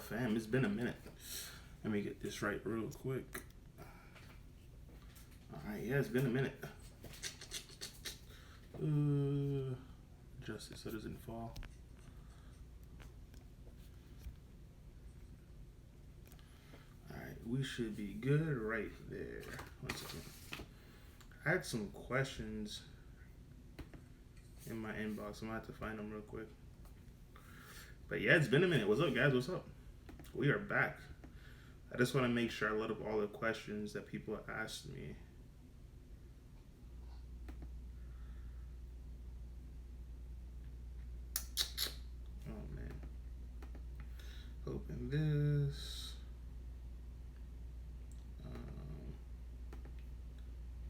fam? It's been a minute. Let me get this right real quick. Alright, yeah, it's been a minute. Adjust it so it doesn't fall. Alright, we should be good right there. 1 second. I had some questions in my inbox. I'm gonna have to find them real quick. But yeah, it's been a minute. What's up, guys? What's up? We are back. I just want to make sure I load up all the questions that people asked me. Oh man. Open this.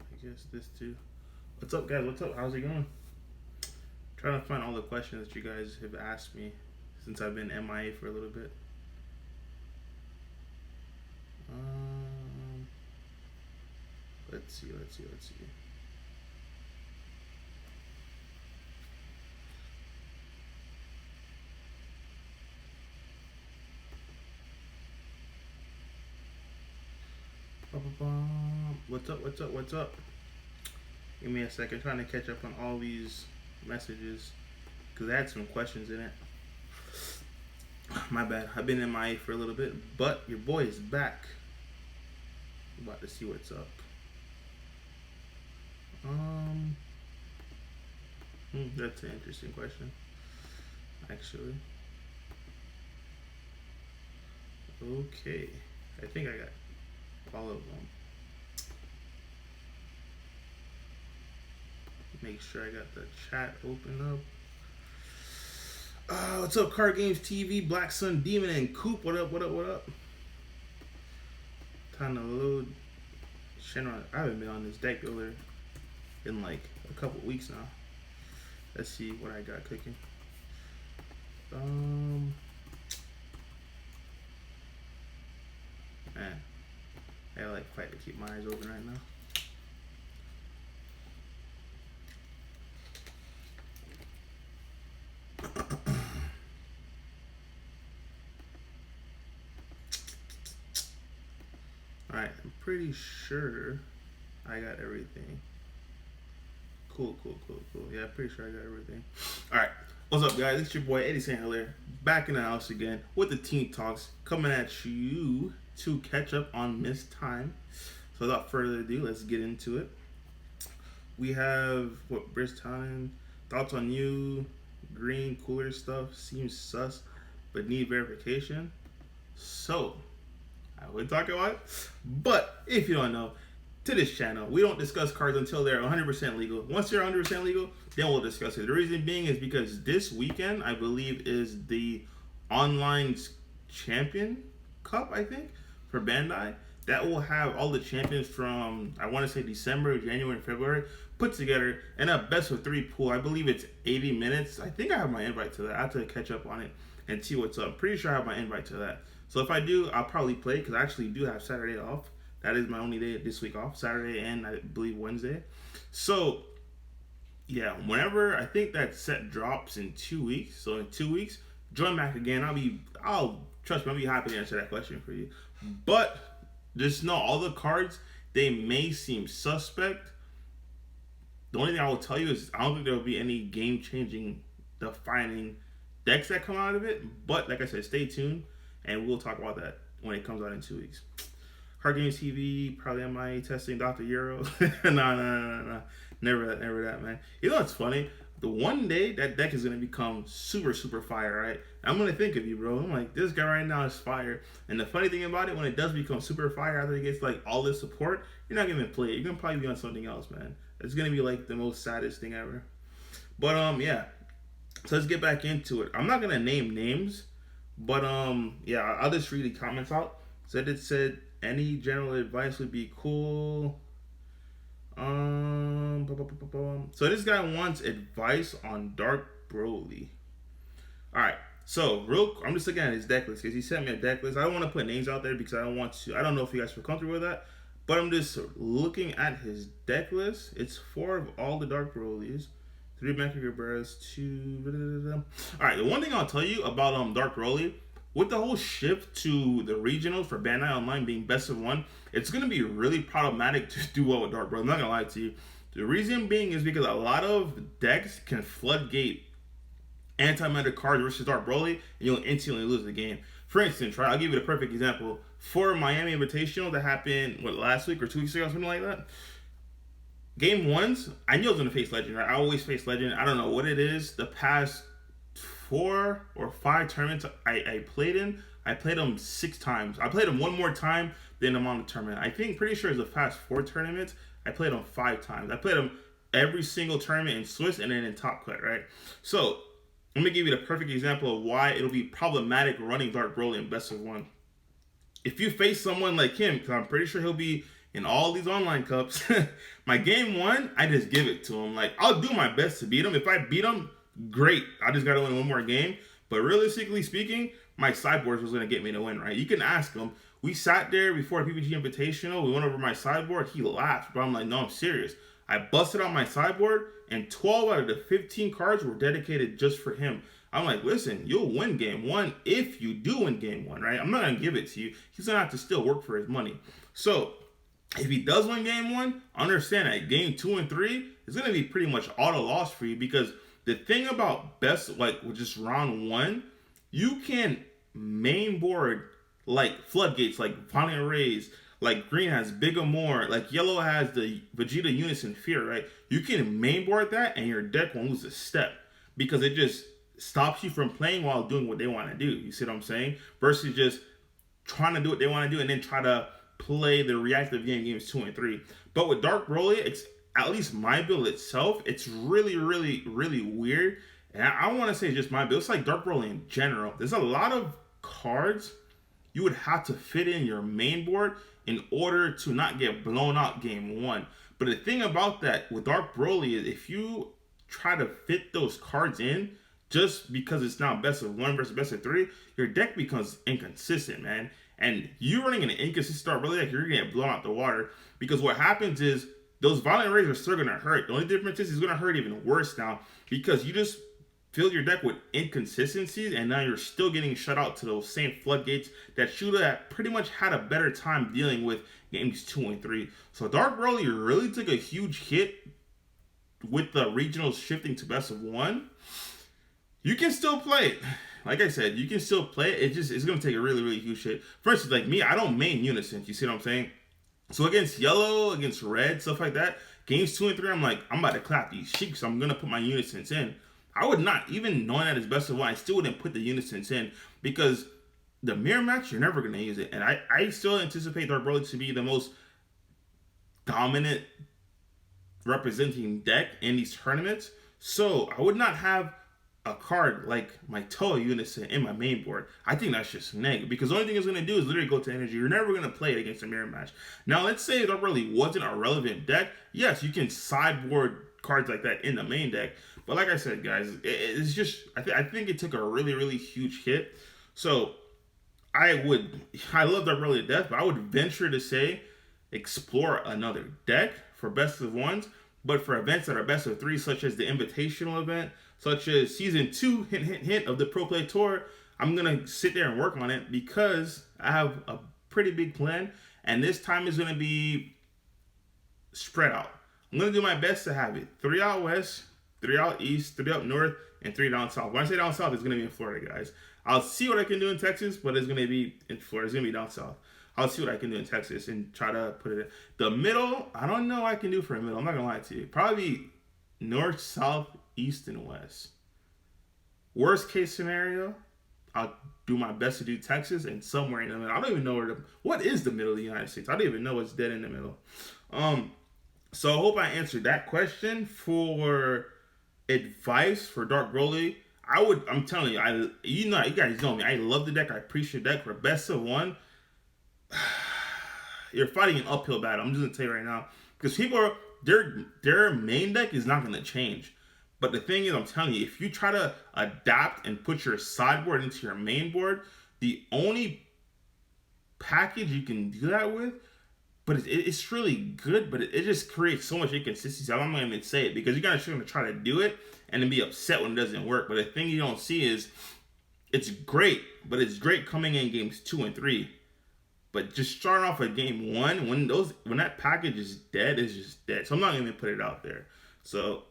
I guess this too. What's up, guys? What's up? How's it going? Trying to find all the questions that you guys have asked me since I've been MIA for a little bit. Let's see. What's up? Give me a second. Trying to catch up on all these messages because I had some questions in it. My bad. I've been MIA for a little bit, but your boy is back. I'm about to see what's up. That's an interesting question, actually. Okay, I think I got all of them. Make sure I got the chat open up. What's up, Card Games TV, Black Sun Demon, and Coop? What up? Time to load Shenron. I haven't been on this deck builder in like a couple weeks now. Let's see what I got cooking. Man, I like fight to keep my eyes open right now. Alright, I'm pretty sure I got everything. Cool. Yeah, I'm pretty sure I got everything. Alright, what's up, guys? It's your boy Eddie St. Hilaire, back in the house again with the Team Talks, coming at you to catch up on missed time. So without further ado, let's get into it. We have, Bristown, thoughts on you, green cooler stuff, seems sus, but need verification. So, I would talk about it, but if you don't know, to this channel, we don't discuss cards until they're 100% legal. Once they're 100% legal, then we'll discuss it. The reason being is because this weekend, I believe, is the online champion cup, I think, for Bandai. That will have all the champions from, I want to say December, January, and February put together in a best of 3 pool. I believe it's 80 minutes. I think I have my invite to that. I have to catch up on it and see what's up. Pretty sure I have my invite to that. So if I do, I'll probably play because I actually do have Saturday off. That is my only day this week off, Saturday and I believe Wednesday. So yeah, whenever I think that set drops in 2 weeks. So in 2 weeks, join back again. I'll trust me, I'll be happy to answer that question for you. But just know all the cards, they may seem suspect. The only thing I will tell you is I don't think there will be any game-changing, defining decks that come out of it. But like I said, stay tuned, and we'll talk about that when it comes out in 2 weeks. Card Games TV, probably MIA testing Dr. Euro. No. Never that, man. You know what's funny? The one day that deck is going to become super fire, right? I'm going to think of you, bro. I'm like, this guy right now is fire. And the funny thing about it, when it does become super fire after it gets like all this support, you're not going to play it. You're going to probably be on something else, man. It's going to be like the most saddest thing ever. But, yeah. So let's get back into it. I'm not going to name names, but, yeah, I'll just read the comments out. So it said, any general advice would be cool. So this guy wants advice on Dark Broly. Alright, so I'm just looking at his deck list because he sent me a deck list. I don't want to put names out there because I don't know if you guys feel comfortable with that. But I'm just looking at his deck list. It's 4 of all the Dark Brolys, 3 Mecha Gebras, 2. Alright, the one thing I'll tell you about Dark Broly, with the whole shift to the regionals for Bandai Online being best of one, it's gonna be really problematic to do well with Dark Bro. I'm not gonna lie to you. The reason being is because a lot of decks can floodgate anti-meta cards versus Dark Broly, and you'll instantly lose the game. For instance, right, I'll give you a perfect example. For Miami Invitational that happened, last week or 2 weeks ago, something like that. Game ones, I knew I was going to face Legend, right? I always face Legend. I don't know what it is. The past 4 or 5 tournaments I played in, I played them 6 times. I played them one more time than I'm on the tournament. I think, pretty sure it's the past 4 tournaments, I played them 5 times. I played them every single tournament in Swiss and then in Top Cut, right? So, let me give you the perfect example of why it'll be problematic running Dark Broly in best of one. If you face someone like him, because I'm pretty sure he'll be in all these online cups, my game one, I just give it to him. Like, I'll do my best to beat him. If I beat him, great. I just got to win one more game. But realistically speaking, my sideboard was going to get me to win, right? You can ask him. We sat there before PPG Invitational. We went over my sideboard. He laughed, but I'm like, no, I'm serious. I busted out my sideboard, and 12 out of the 15 cards were dedicated just for him. I'm like, listen, you'll win game one if you do win game one, right? I'm not going to give it to you. He's going to have to still work for his money. So, if he does win game one, understand that game 2 and 3 is going to be pretty much auto loss for you, because the thing about best, like with just round one, you can main board like floodgates, like Violent Rays, like green has Big Amore, like yellow has the Vegeta Unison Fear, right? You can mainboard that and your deck won't lose a step, because it just stops you from playing while doing what they want to do. You see what I'm saying? Versus just trying to do what they want to do and then try to play the reactive games 2 and 3. But with Dark Broly, it's at least my build itself, it's really, really, really weird. And I want to say just my build. It's like Dark Broly in general. There's a lot of cards you would have to fit in your main board in order to not get blown out game one. But the thing about that with Dark Broly is if you try to fit those cards in just because it's now best of one versus best of three, your deck becomes inconsistent, man. And you running an inconsistent Dark Broly deck, you're going to get blown out the water, because what happens is those Violent Rays are still going to hurt. The only difference is it's going to hurt even worse now, because you just filled your deck with inconsistencies, and now you're still getting shut out to those same floodgates that should have pretty much had a better time dealing with games 2 and 3. So Dark Broly really took a huge hit with the regionals shifting to best of one. You can still play it. Like I said, you can still play it. It's going to take a really, really huge hit. For instance, like me, I don't main Unison. You see what I'm saying? So against yellow, against red, stuff like that, games 2 and 3, I'm like, I'm about to clap these cheeks. So I'm going to put my Unisons in. I would not, even knowing that it's best of one, I still wouldn't put the Unisons in, because the mirror match, you're never going to use it. And I still anticipate Dark Broly to be the most dominant representing deck in these tournaments. So I would not have a card like my Toa Unison in my main board. I think that's just neg, because the only thing it's going to do is literally go to energy. You're never going to play it against a mirror match. Now, let's say Dark Broly wasn't a relevant deck. Yes, you can sideboard cards like that in the main deck. But like I said, guys, it's just, I think it took a really, really huge hit. So I love Dark Broly to death, but I would venture to say explore another deck for best of ones. But for events that are best of three, such as the Invitational event, such as Season 2, hint, hint, hint, of the Pro Play Tour, I'm going to sit there and work on it, because I have a pretty big plan. And this time is going to be spread out. I'm going to do my best to have it 3 out west, 3 out east, 3 up north, and 3 down south. When I say down south, it's going to be in Florida, guys. I'll see what I can do in Texas, but it's going to be in Florida. It's going to be down south. I'll see what I can do in Texas and try to put it in. The middle, I don't know what I can do for a middle. I'm not going to lie to you. Probably north, south, east, and west. Worst case scenario, I'll do my best to do Texas and somewhere in the middle. I don't even know what is the middle of the United States. I don't even know what's dead in the middle. So I hope I answered that question. For advice for Dark Broly, I'm telling you, you guys know me. I love the deck. I appreciate the deck. For best of one, you're fighting an uphill battle. I'm just gonna tell you right now, because people their main deck is not gonna change. But the thing is, I'm telling you, if you try to adapt and put your sideboard into your main board, the only package you can do that with, but it's really good, but it just creates so much inconsistency. I'm not even say it, because you're gonna try to do it and then be upset when it doesn't work. But the thing you don't see is it's great, but it's great coming in games 2 and 3. But just starting off at game 1, when that package is dead, it's just dead. So I'm not gonna put it out there. So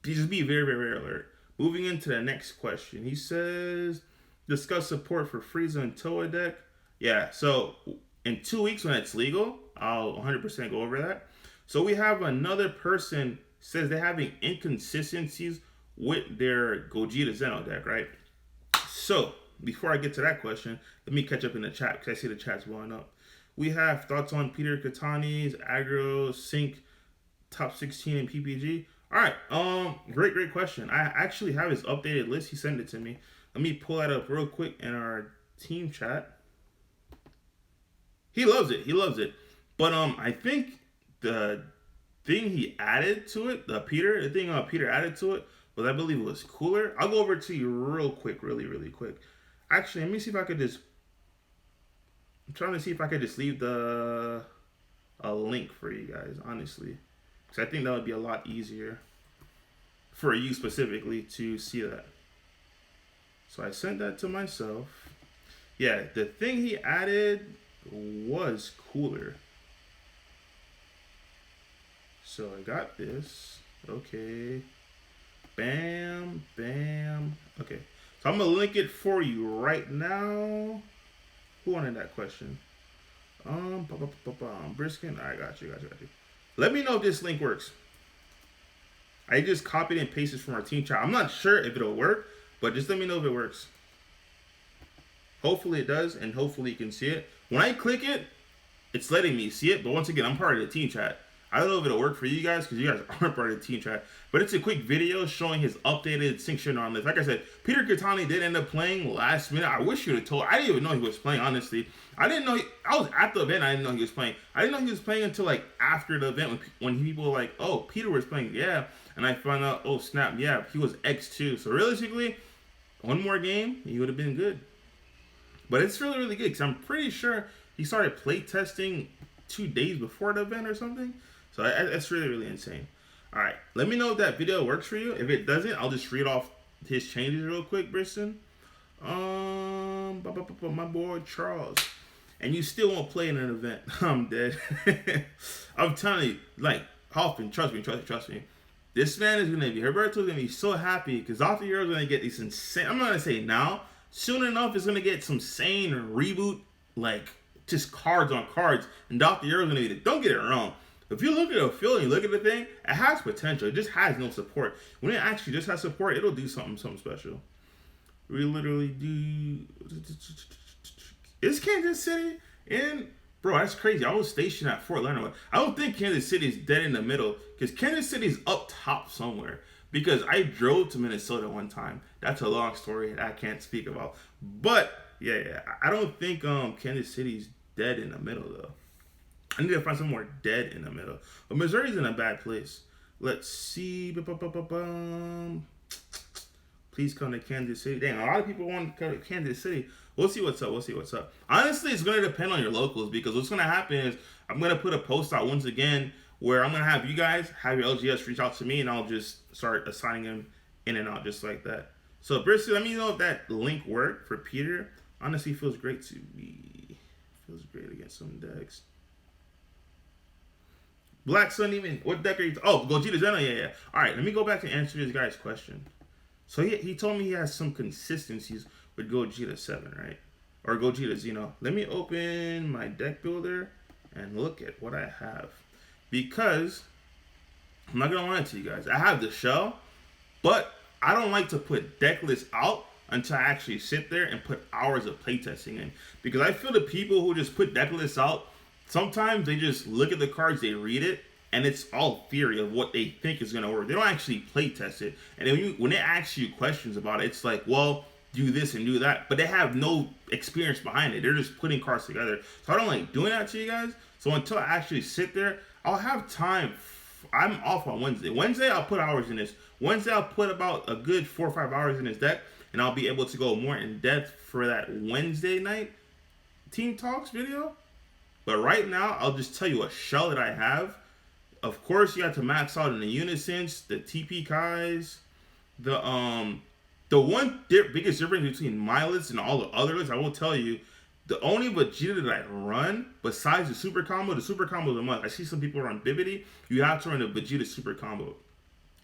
just be very, very, very alert. Moving into the next question, he says, discuss support for Frieza and Toa deck. Yeah, so in 2 weeks when it's legal, I'll 100% go over that. So we have another person says they're having inconsistencies with their Gogeta Zeno deck, right? So before I get to that question, let me catch up in the chat because I see the chat's blowing up. We have thoughts on Peter Katani's aggro sync top 16 in PPG. All right, great question. I actually have his updated list. He sent it to me. Let me pull that up real quick in our team chat. He loves it. He loves it. But I think the thing he added to it, the thing Peter added to it, was I believe it was cooler. I'll go over it to you real quick, really quick. Actually, let me see if I could just. I'm trying to see if I could just leave a link for you guys, honestly, because I think that would be a lot easier for you specifically to see that. So I sent that to myself. Yeah, the thing he added was cooler. So I got this. Okay. Bam. Okay. So I'm going to link it for you right now. Who wanted that question? Briskin. I got you. Let me know if this link works. I just copied and pasted from our team chat. I'm not sure if it'll work, but just let me know if it works. Hopefully it does, and hopefully you can see it. When I click it, it's letting me see it, but once again, I'm part of the team chat. I don't know if it'll work for you guys because you guys aren't part of the team chat, but it's a quick video showing his updated sync on list. Like I said, Peter Katani did end up playing last minute. I wish you would have told. I didn't even know he was playing, honestly. I didn't know. I was at the event. I didn't know he was playing. I didn't know he was playing until like after the event when people were like, "Oh, Peter was playing." Yeah, and I found out, oh snap, yeah, he was X2. So realistically, one more game, he would have been good. But it's really good because I'm pretty sure he started playtesting 2 days before the event or something. So that's really insane. All right, let me know if that video works for you. If it doesn't, I'll just read off his changes real quick, Briston. My boy Charles, and you still won't play in an event. I'm dead. I'm telling you, like Hoffman, trust me. This man is gonna be Herberto's gonna be so happy because Dr. Hero's gonna get these insane. I'm not gonna say now. Soon enough, it's gonna get some sane reboot, like just cards on cards, and Dr. Hero's gonna be. Don't get it wrong. If you look at the field and you look at the thing, it has potential. It just has no support. When it actually just has support, it'll do something special. We literally do. Is Kansas City in? Bro, that's crazy. I was stationed at Fort Leonard. I don't think Kansas City is dead in the middle because Kansas City's up top somewhere. Because I drove to Minnesota one time. That's a long story that I can't speak about. But yeah, I don't think Kansas City's dead in the middle though. I need to find somewhere dead in the middle. But Missouri's in a bad place. Let's see. Please come to Kansas City. Dang, a lot of people want to come to Kansas City. We'll see what's up. Honestly, it's going to depend on your locals because what's going to happen is I'm going to put a post out once again where I'm going to have you guys have your LGS reach out to me and I'll just start assigning them in and out just like that. So, Bristol, let me know if that link worked for Peter. Honestly, feels great to be. Feels great against some decks. Black Sun even, what deck are you? Gogeta Zeno, yeah. All right, let me go back and answer this guy's question. So he told me he has some consistencies with Gogeta 7, right? Or Gogeta Zeno. Let me open my deck builder and look at what I have. Because, I'm not going to lie to you guys. I have the shell, but I don't like to put deck lists out until I actually sit there and put hours of playtesting in. Because I feel the people who just put deck lists out, sometimes they just look at the cards, they read it, and it's all theory of what they think is going to work. They don't actually play test it. And when they ask you questions about it, it's like, well, do this and do that. But they have no experience behind it. They're just putting cards together. So I don't like doing that to you guys. So until I actually sit there, I'll have time. I'm off on Wednesday. Wednesday, I'll put hours in this. Wednesday, I'll put about a good 4 or 5 hours in this deck. And I'll be able to go more in depth for that Wednesday night Team Talks video. But right now, I'll just tell you a shell that I have. Of course, you have to max out in the Unisons, the TP Kais, the The biggest difference between my list and all the other lists, I will tell you, the only Vegeta that I run, besides the super combo is a must. I see some people run Bibidi. You have to run the Vegeta super combo.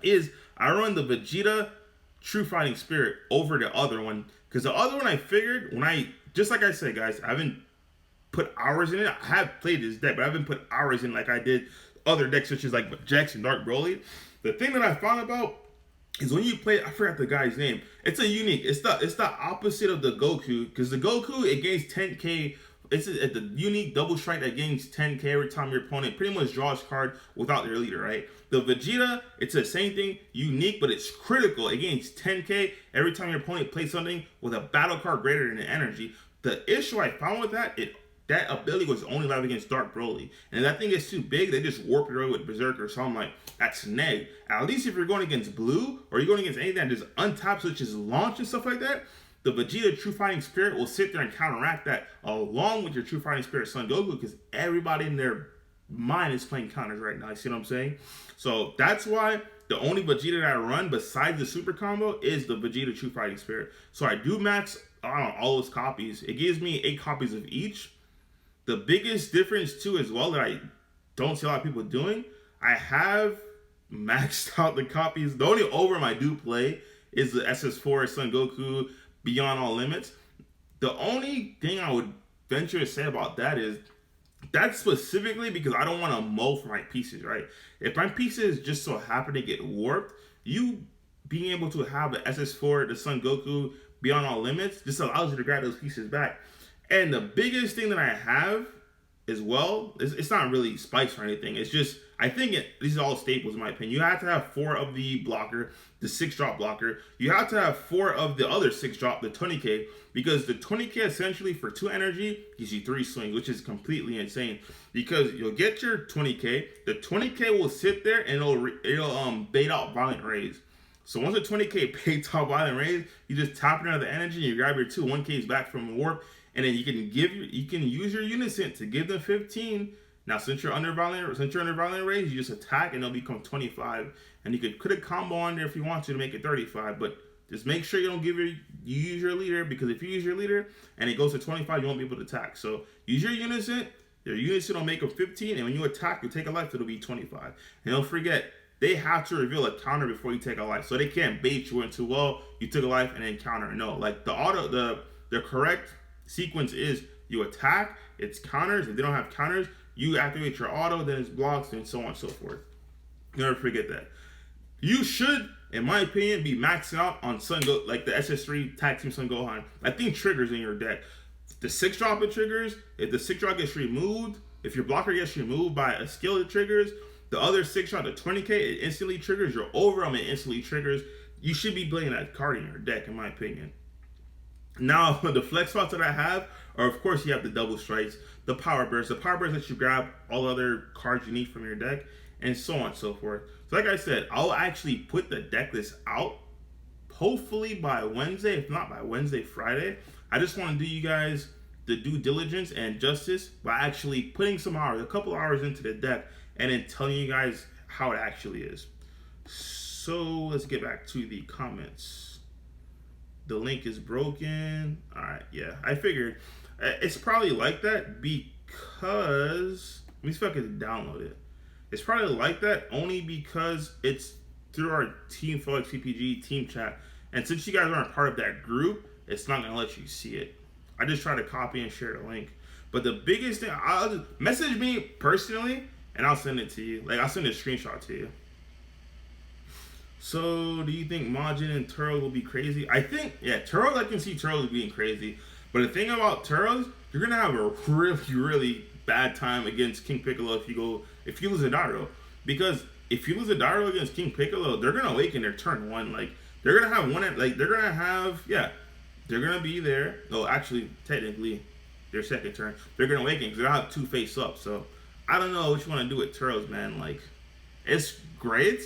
Is I run the Vegeta True Fighting Spirit over the other one. Because the other one I figured, just like I said, guys, I haven't put hours in it. I have played this deck, but I haven't put hours in like I did other decks, such as like Jax and Dark Broly. The thing that I found about is when you play, I forgot the guy's name. It's a unique. It's the opposite of the Goku, because the Goku, it gains 10k. It's the unique double strike that gains 10k every time your opponent pretty much draws a card without their leader, right? The Vegeta, it's the same thing, unique, but it's critical. It gains 10k every time your opponent plays something with a battle card greater than the energy. The issue I found with that, that ability was only live against Dark Broly. And if that thing gets too big, they just warp it away with Berserker. So I'm like, that's neg. At least if you're going against blue, or you're going against anything that just untaps, such as launch and stuff like that, the Vegeta True Fighting Spirit will sit there and counteract that along with your True Fighting Spirit Son Goku, because everybody in their mind is playing counters right now. You see what I'm saying? So that's why the only Vegeta that I run besides the super combo is the Vegeta True Fighting Spirit. So I do max on all those copies. It gives me 8 copies of each. The biggest difference too as well that I don't see a lot of people doing, I have maxed out the copies. The only overrun I do play is the SS4 Son Goku Beyond All Limits. The only thing I would venture to say about that is that's specifically because I don't want to mull for my pieces, right? If my pieces just so happen to get warped, you being able to have the SS4, the Son Goku Beyond All Limits, just allows you to grab those pieces back. And the biggest thing that I have as well, it's not really spice or anything. It's just, I think these are all staples in my opinion. You have to have 4 of the blocker, the 6-drop blocker. You have to have 4 of the other 6-drop, the 20k, because the 20k essentially for 2 energy gives you 3 swings, which is completely insane. Because you'll get your 20k, the 20k will sit there and it'll bait out Violent Rays. So once the 20k baits out Violent Rays, you just tap it out of the energy and you grab your 1Ks back from warp. And then you can use your Unison to give them 15. Now since you're under Violent Rays, you just attack and it'll become 25. And you could put a combo on there if you want to make it 35. But just make sure you don't you use your leader, because if you use your leader and it goes to 25, you won't be able to attack. So use your Unison. Your Unison will make them 15, and when you attack, you take a life, it'll be 25. And don't forget, they have to reveal a counter before you take a life. So they can't bait you into, well, you took a life and then counter. No, like the correct sequence is you attack, it's counters. If they don't have counters, you activate your auto, then it's blocks, and so on and so forth. Never forget that. You should, in my opinion, be maxing out on like the SS3 Tag Team Son Gohan. I think triggers in your deck. The 6-drop it triggers. If the 6-drop gets removed, if your blocker gets removed by a skill, it triggers. The other 6-drop, the 20k, it instantly triggers. Your overarm, it instantly triggers. You should be playing that card in your deck, in my opinion. Now, the flex spots that I have are, of course, you have the double strikes, the power burst. The power burst lets you grab all other cards you need from your deck, and so on and so forth. So like I said, I'll actually put the deck list out hopefully by Wednesday, if not by Wednesday, Friday. I just want to do you guys the due diligence and justice by actually putting some hours, a couple hours into the deck, and then telling you guys how it actually is. So let's get back to the comments. The link is broken. All right, yeah, I figured it's probably like that because, let me see if I can download it. It's probably like that only because it's through our Team Felix CPG team chat. And since you guys aren't part of that group, it's not gonna let you see it. I just try to copy and share the link. But the biggest thing, I'll just message me personally and I'll send it to you. Like, I'll send a screenshot to you. So, do you think Majin and Turles will be crazy? I think, yeah, Turles, I can see Turles being crazy. But the thing about Turles, you're going to have a really, really bad time against King Piccolo if you lose a Dairo. Because if you lose a Dairo against King Piccolo, they're going to awaken their turn 1. Like, they're going to have one, like, they're going to have, yeah, they're going to be there. Oh, actually, technically, their second turn. They're going to awaken because they're going to have 2 face up. So, I don't know what you want to do with Turles, man. Like, it's great.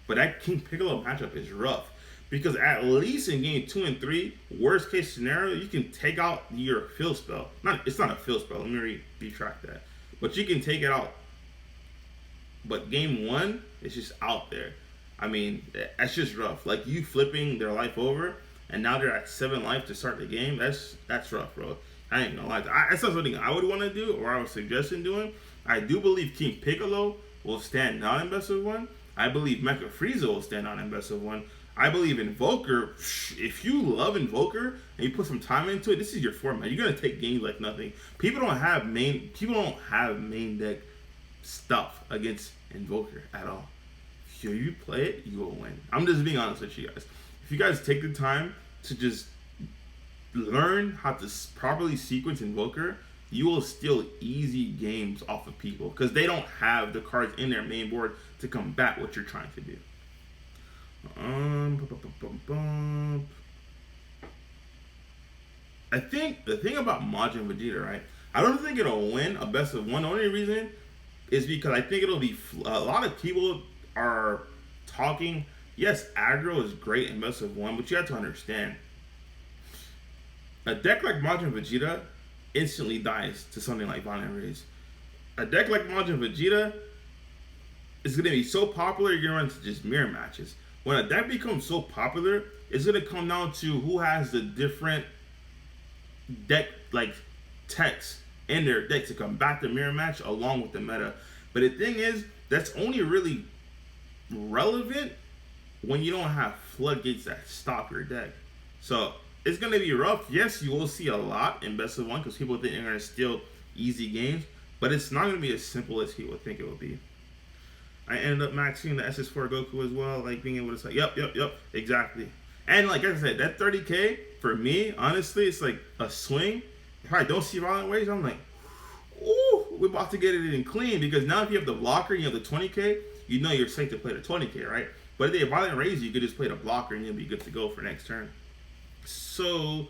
But that King Piccolo matchup is rough. Because at least in game 2 and 3, worst case scenario, you can take out your fill spell. It's not a fill spell. Let me retract that. But you can take it out. But game 1, it's just out there. I mean, that's just rough. Like, you flipping their life over, and now they're at 7 life to start the game. That's rough, bro. I ain't gonna lie. That's not something I would want to do, or I would suggest doing. I do believe King Piccolo will stand down in best of 1. I believe Mecha Frieza will stand down in best of 1. I believe Invoker, if you love Invoker and you put some time into it, this is your format. You're gonna take games like nothing. People don't have main deck stuff against Invoker at all. If you play it, you will win. I'm just being honest with you guys. If you guys take the time to just learn how to properly sequence Invoker, you will steal easy games off of people because they don't have the cards in their main board to combat what you're trying to do. I think the thing about Majin Vegeta, right? I don't think it'll win a best of 1. The only reason is because I think it'll be a lot of people are talking. Yes, aggro is great in best of 1, but you have to understand a deck like Majin Vegeta instantly dies to something like Violent Rays. A deck like Majin Vegeta is going to be so popular, you're going to run into just mirror matches. When a deck becomes so popular, it's going to come down to who has the different deck like techs in their deck to combat the mirror match along with the meta. But the thing is, that's only really relevant when you don't have floodgates that stop your deck. So it's going to be rough. Yes, you will see a lot in best of 1 because people think they're going to steal easy games, but it's not going to be as simple as people think it will be. I ended up maxing the SS4 Goku as well, like being able to say, yep, exactly. And like I said, that 30k, for me, honestly, it's like a swing. If I don't see Violent Waves, I'm like, ooh, we're about to get it in clean, because now if you have the blocker and you have the 20k, you know you're safe to play the 20k, right? But if they have Violent Rays, you could just play the blocker and you'll be good to go for next turn. So,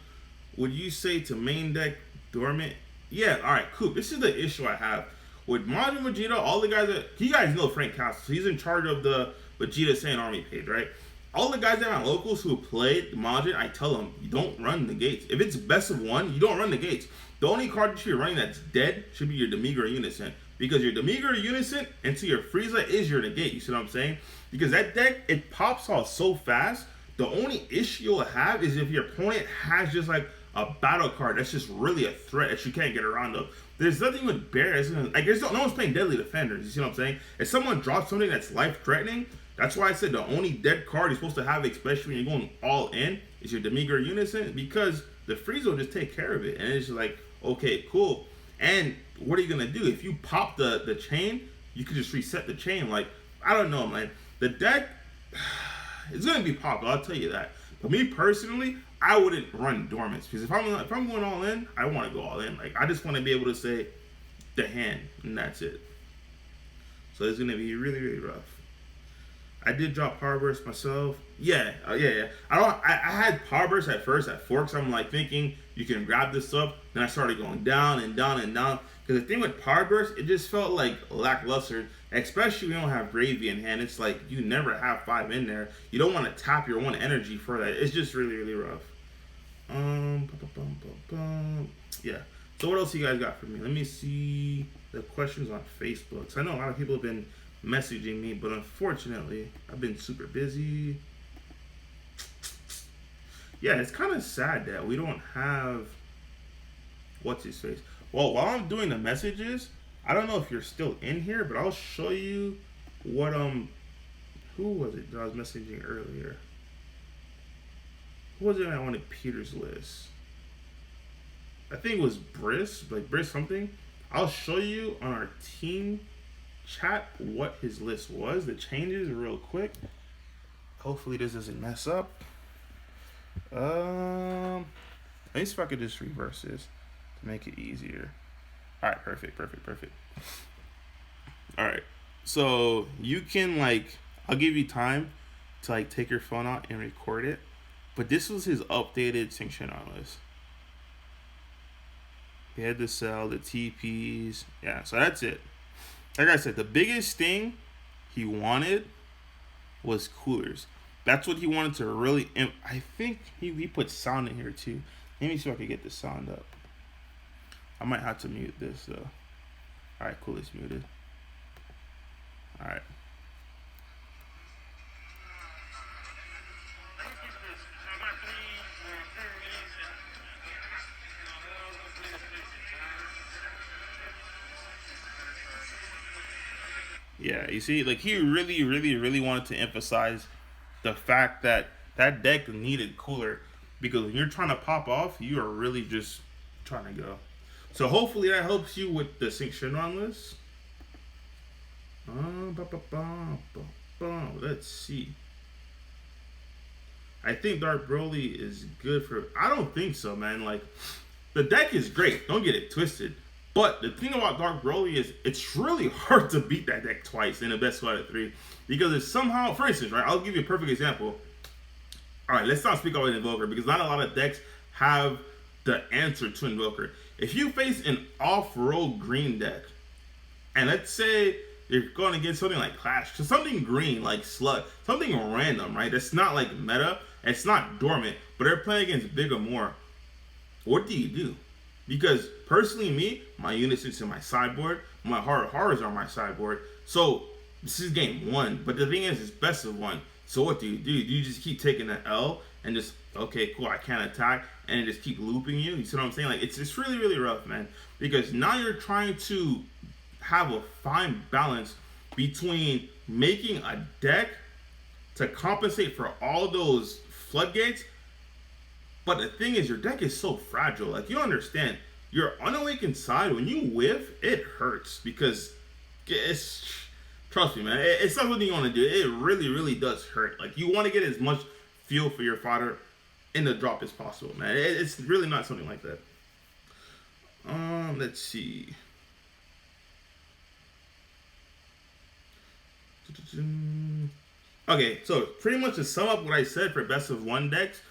would you say to main deck Dormant? Yeah, alright, cool. This is the issue I have. With Majin Vegeta, all the guys that, you guys know Frank Castle, he's in charge of the Vegeta Saiyan Army page, right? All the guys that are on locals who played Majin, I tell them, you don't run the gates. If it's best of 1, you don't run the gates. The only card that you're running that's dead should be your Demigra Unison. Because your Demigra Unison into your Frieza is your negate, you see what I'm saying? Because that deck, it pops off so fast, the only issue you'll have is if your opponent has just like a battle card that's just really a threat that you can't get around of. There's nothing with Bear that's gonna, like, no one's playing Deadly Defenders, you see what I'm saying? If someone drops something that's life-threatening, that's why I said the only dead card you're supposed to have, especially when you're going all in, is your Demigra Unison, because the Frieza will just take care of it. And it's just like, okay, cool. And what are you gonna do? If you pop the chain, you could just reset the chain. Like, I don't know, man. The deck, it's gonna be popular, I'll tell you that. But me personally, I wouldn't run Dormants, because if I'm going all in, I want to go all in. Like, I just want to be able to say the hand, and that's it. So it's gonna be really, really rough. I did drop Power Burst myself. Yeah. I had Power Burst at first at Forks. I'm like thinking you can grab this up. Then I started going down and down and down. Because the thing with Power Burst, it just felt like lackluster. Especially when you don't have Gravy in hand. It's like you never have 5 in there. You don't want to tap your 1 energy for that. It's just really, really rough. Yeah. So what else you guys got for me? Let me see the questions on Facebook. So I know a lot of people have been messaging me, but unfortunately I've been super busy. Yeah, it's kind of sad that we don't have what's his face. Well, while I'm doing the messages, I don't know if you're still in here, but I'll show you what who was it that I was messaging earlier? Who was it I wanted Peter's list? I think it was Briss, like Briss something. I'll show you on our team chat what his list was, the changes real quick. Hopefully this doesn't mess up. Let me see if I could just reverse this to make it easier. Alright, perfect. Alright, so you can, like, I'll give you time to, like, take your phone out and record it, but this was his updated sanction on list. He had to sell the TPs. Yeah, so that's it. Like I said, the biggest thing he wanted was coolers. That's what he wanted to really... I think he put sound in here too. Let me see if I can get the sound up. I might have to mute this though. Alright, cool, it's muted. Alright. Yeah, you see, like he really wanted to emphasize the fact that that deck needed cooler because when you're trying to pop off, you are really just trying to go. So hopefully that helps you with the Sync Shenron list. Let's see. I think Dark Broly is good for. I don't think so, man. Like the deck is great. Don't get it twisted. But the thing about Dark Broly is it's really hard to beat that deck twice in a best out of 3 because it's somehow, for instance, right? I'll give you a perfect example. All right, let's not speak about Invoker because not a lot of decks have the answer to Invoker. If you face an off-road green deck, and let's say you're going against something like Clash, so something green like Slug, something random, right? That's not like meta, it's not dormant, but they're playing against Big or more. What do? Because personally, me, my unit sits in my sideboard, my horrors are on my sideboard. So this is game 1, but the thing is, it's best of 1. So what do? You just keep taking the L and just okay, cool, I can't attack, and it just keep looping you. You see what I'm saying? Like it's really rough, man. Because now you're trying to have a fine balance between making a deck to compensate for all those floodgates. But the thing is, your deck is so fragile. Like, you understand, your unawakened side, when you whiff, it hurts. Because it's, trust me, man, it's not something you want to do. It really does hurt. Like, you want to get as much fuel for your fodder in the drop as possible, man. It's really not something like that. Let's see. Okay, so pretty much to sum up what I said for best of 1 decks,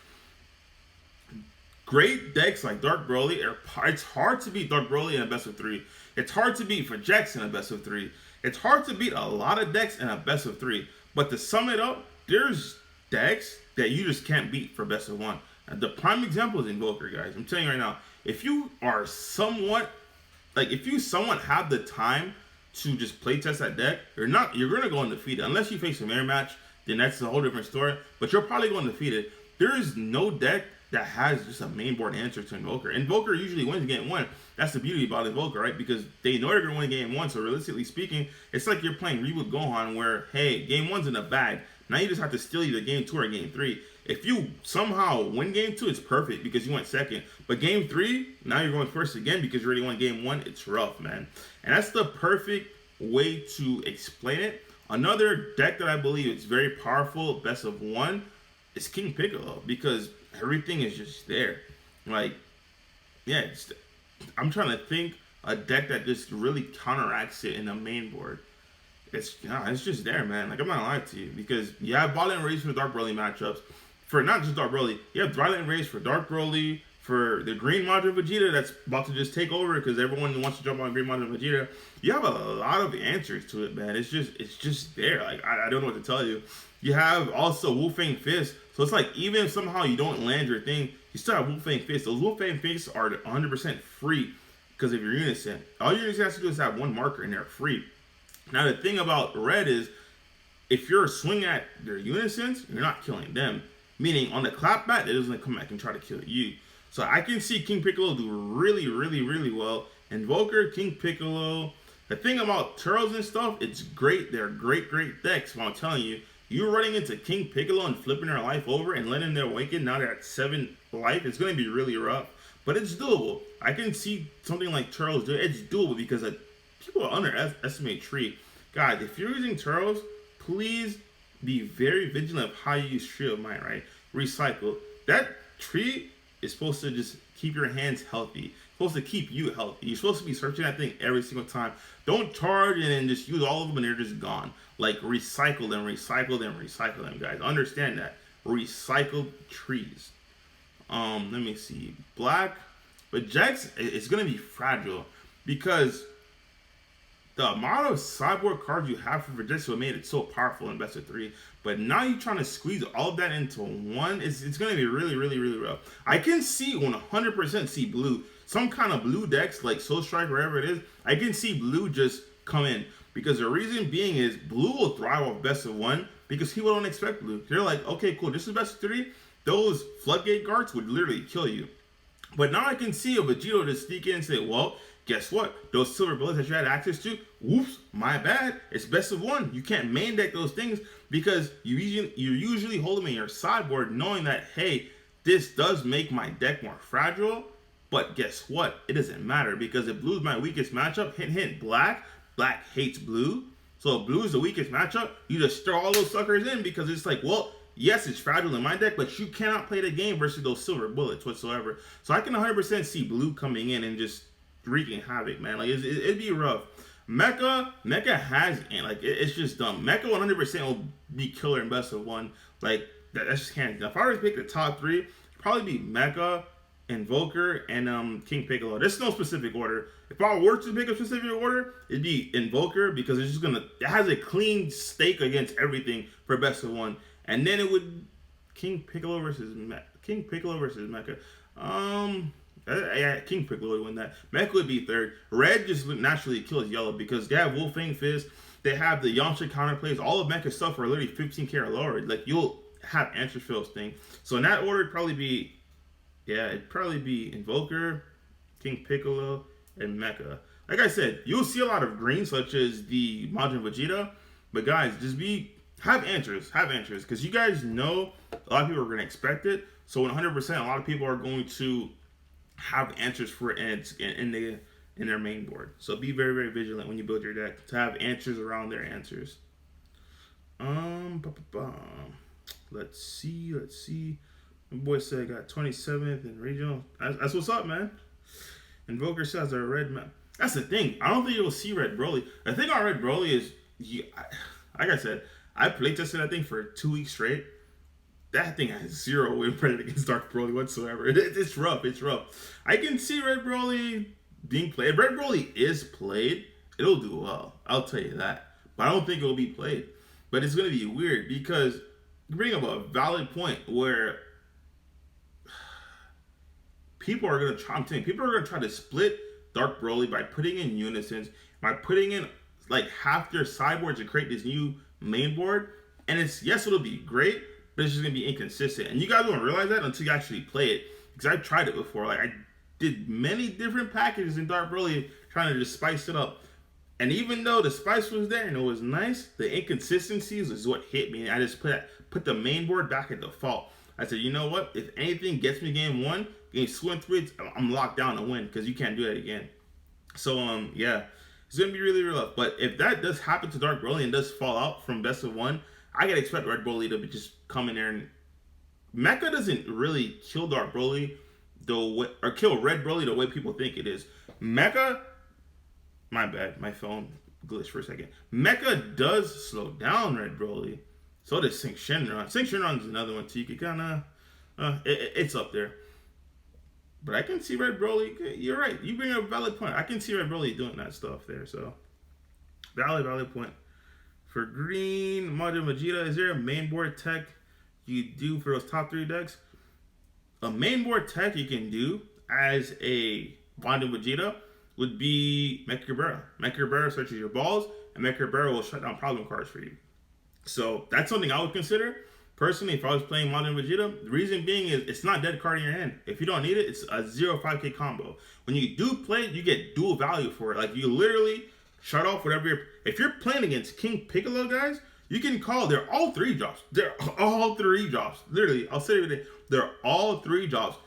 great decks like Dark Broly, it's hard to beat Dark Broly in a best of 3. It's hard to beat for Jax in a best of 3. It's hard to beat a lot of decks in a best of 3. But to sum it up, there's decks that you just can't beat for best of 1. And the prime example is Invoker, guys. I'm telling you right now, if you are somewhat, like if you somewhat have the time to just play test that deck, you're gonna go undefeated. Unless you face a mirror match, then that's a whole different story. But you're probably going undefeated. There is no deck that has just a main board answer to Invoker. Invoker usually wins game 1. That's the beauty about Invoker, right? Because they know they're going to win game 1. So realistically speaking, it's like you're playing Reboot Gohan where, hey, game 1's in the bag. Now you just have to steal either game 2 or game 3. If you somehow win game 2, it's perfect because you went second. But game 3, now you're going first again because you already won game 1. It's rough, man. And that's the perfect way to explain it. Another deck that I believe is very powerful, best of 1, is King Piccolo because everything is just there. Like, yeah, I'm trying to think a deck that just really counteracts it in the main board. It's just there, man. Like, I'm not gonna lie to you because you have Violent Rage for Dark Broly matchups. For not just Dark Broly, you have Violent Rage for Dark Broly, for the Green Majin Vegeta that's about to just take over because everyone wants to jump on Green Majin Vegeta. You have a lot of answers to it, man. It's just there. Like, I don't know what to tell you. You have also Wu Fang Fist. So it's like, even if somehow you don't land your thing, you still have Wu Fang Fist. Those Wu Fang Fists are 100% free because of your unison. All your unison has to do is have 1 marker and they're free. Now, the thing about red is, if you're swinging at their unisons, you're not killing them. Meaning, on the clap bat, it doesn't come back and try to kill you. So I can see King Piccolo do really well. Invoker, King Piccolo. The thing about Turtles and stuff, it's great. They're great decks. But I'm telling you, you're running into King Piccolo and flipping their life over and letting them awaken. Now they're at 7 life. It's going to be really rough. But it's doable. I can see something like Turtles do it. It's doable because people underestimate Tree. Guys, if you're using Turtles, please be very vigilant of how you use Tree of Might, right? Recycle. That Tree is supposed to just keep your hands healthy. It's supposed to keep you healthy. You're supposed to be searching that thing every single time. Don't charge and then just use all of them and they're just gone. Like, recycle them, guys. Understand that. Recycled trees. Let me see. Black. But Jax, it's going to be fragile because the amount of sideboard cards you have for Vegeta made it so powerful in best of 3. But now you're trying to squeeze all of that into 1. It's going to be really rough. I can see 100% see blue. Some kind of blue decks like Soul Strike, wherever it is. I can see blue just come in. Because the reason being is blue will thrive off best of 1 because people don't expect blue. They're like, okay, cool, this is best of 3. Those floodgate guards would literally kill you. But now I can see a Vegito just sneak in and say, well, guess what? Those silver bullets that you had access to, whoops, my bad. It's best of one. You can't main deck those things because you usually hold them in your sideboard knowing that, hey, this does make my deck more fragile. But guess what? It doesn't matter because if blue is my weakest matchup, hint, hint, black hates blue. So if blue is the weakest matchup, you just throw all those suckers in because it's like, well, yes, it's fragile in my deck, but you cannot play the game versus those silver bullets whatsoever. So I can 100% see blue coming in and just wreaking havoc, man. Like, it'd be rough. Mecha has, like, it's just dumb. Mecha 100% will be killer in best of one. Like, that's just can't. If I were to pick the top three, it'd probably be Mecha, Invoker, and King Piccolo. There's no specific order. If I were to pick a specific order, it'd be Invoker because it's just it has a clean stake against everything for best of one. And then it would King Piccolo versus Mecha. Yeah, King Piccolo would win that. Mecha would be third. Red just naturally kills yellow because they have Wolfang Fizz. They have the Yamcha counterplays. All of Mecha stuff are literally 15k or lower. Like, you'll have Answer Phil's thing. So in that order, it'd probably be Invoker, King Piccolo, and Mecha. Like I said, you'll see a lot of green, such as the Majin Vegeta. But guys, just have answers, because you guys know a lot of people are going to expect it. So 100%, a lot of people are going to have answers for it in their main board. So be very, very vigilant when you build your deck to have answers around their answers. Let's see. My boy said I got 27th in regional. That's what's up, man. Invoker says they're red map. That's the thing. I don't think you'll see Red Broly. The thing on Red Broly is, like I said, I playtested that thing for 2 weeks straight. That thing has 0 win rate against Dark Broly whatsoever. It's rough. I can see Red Broly being played. If Red Broly is played, it'll do well. I'll tell you that. But I don't think it'll be played. But it's going to be weird because you bring up a valid point where people are going to try to split Dark Broly by putting in unisons, by putting in like half their sideboard to create this new main board. And it'll be great, but it's just going to be inconsistent. And you guys won't realize that until you actually play it. Because I've tried it before. Like, I did many different packages in Dark Broly trying to just spice it up. And even though the spice was there and it was nice, the inconsistencies is what hit me. And I just put the main board back at default. I said, you know what? If anything gets me game 1, game 2 and 3, I'm locked down to win because you can't do that again. So, yeah. It's going to be really, really rough. But if that does happen to Dark Broly and does fall out from best of 1, I can expect Red Broly to just come in there and... Mecha doesn't really kill Dark Broly or kill Red Broly the way people think it is. Mecha... My bad. My phone glitched for a second. Mecha does slow down Red Broly. So does Sync Shenron. Sync Shenron's another one too. You can kind of... it's up there. But I can see Red Broly. You're right. You bring up a valid point. I can see Red Broly doing that stuff there. So, valid point. For green, Majin Vegeta, is there a main board tech you do for those top 3 decks? A main board tech you can do as a Majin Vegeta would be Mecha Gerbera. Mecha Gerbera searches your balls, and Mecha Gerbera will shut down problem cards for you. So, that's something I would consider. Personally, if I was playing Majin Vegeta, the reason being is it's not dead card in your hand. If you don't need it, it's a 0-5k combo. When you do play it, you get dual value for it. Like, you literally shut off whatever if you're playing against King Piccolo, guys, you can call. They're all 3 drops. They're all 3 drops. Literally, I'll say it. They're all 3 drops.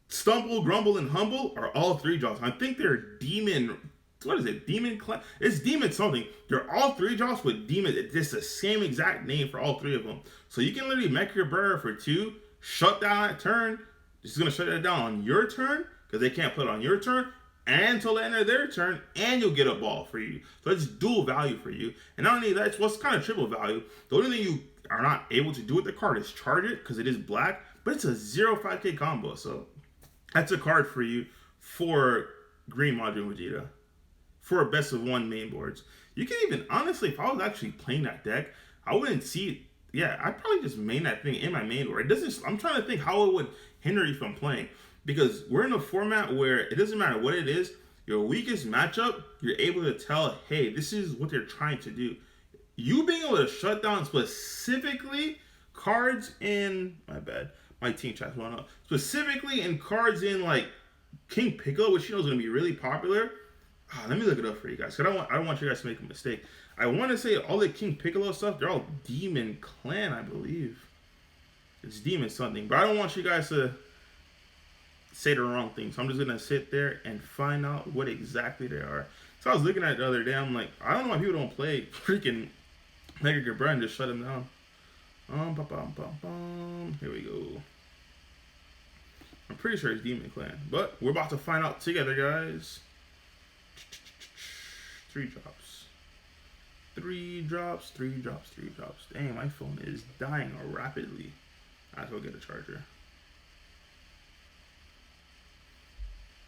Stumble, Grumble, and Humble are all 3 drops. I think they're Demon... What is it? Demon Clan? It's Demon something. They're all 3 drops with Demon. It's the same exact name for all 3 of them. So you can literally Mecha Gerbera for 2, shut down that turn. It's going to shut it down on your turn because they can't put it on your turn and until the end of their turn, and you'll get a ball for you. So it's dual value for you. And not only that, it's what's kind of triple value. The only thing you are not able to do with the card is charge it because it is black, but it's a 0-5k combo. So that's a card for you for green Majin Vegeta. For best of 1 main boards. You can even, honestly, if I was actually playing that deck, I wouldn't see it. Yeah, I'd probably just main that thing in my main board. I'm trying to think how it would hinder you from playing. Because we're in a format where it doesn't matter what it is, your weakest matchup, you're able to tell, hey, this is what they're trying to do. You being able to shut down specifically cards in, my bad, my team chat's going up. Specifically in cards in like King Piccolo, which you know is going to be really popular. Let me look it up for you guys, because I don't want you guys to make a mistake. I want to say all the King Piccolo stuff, they're all Demon Clan, I believe. It's Demon something, but I don't want you guys to say the wrong thing. So I'm just going to sit there and find out what exactly they are. So I was looking at it the other day, I'm like, I don't know why people don't play freaking Mega Gebra and just shut him down. Here we go. I'm pretty sure it's Demon Clan, but we're about to find out together, guys. 3 drops. 3 drops, 3 drops, 3 drops. Dang, my phone is dying rapidly. I have to go get a charger.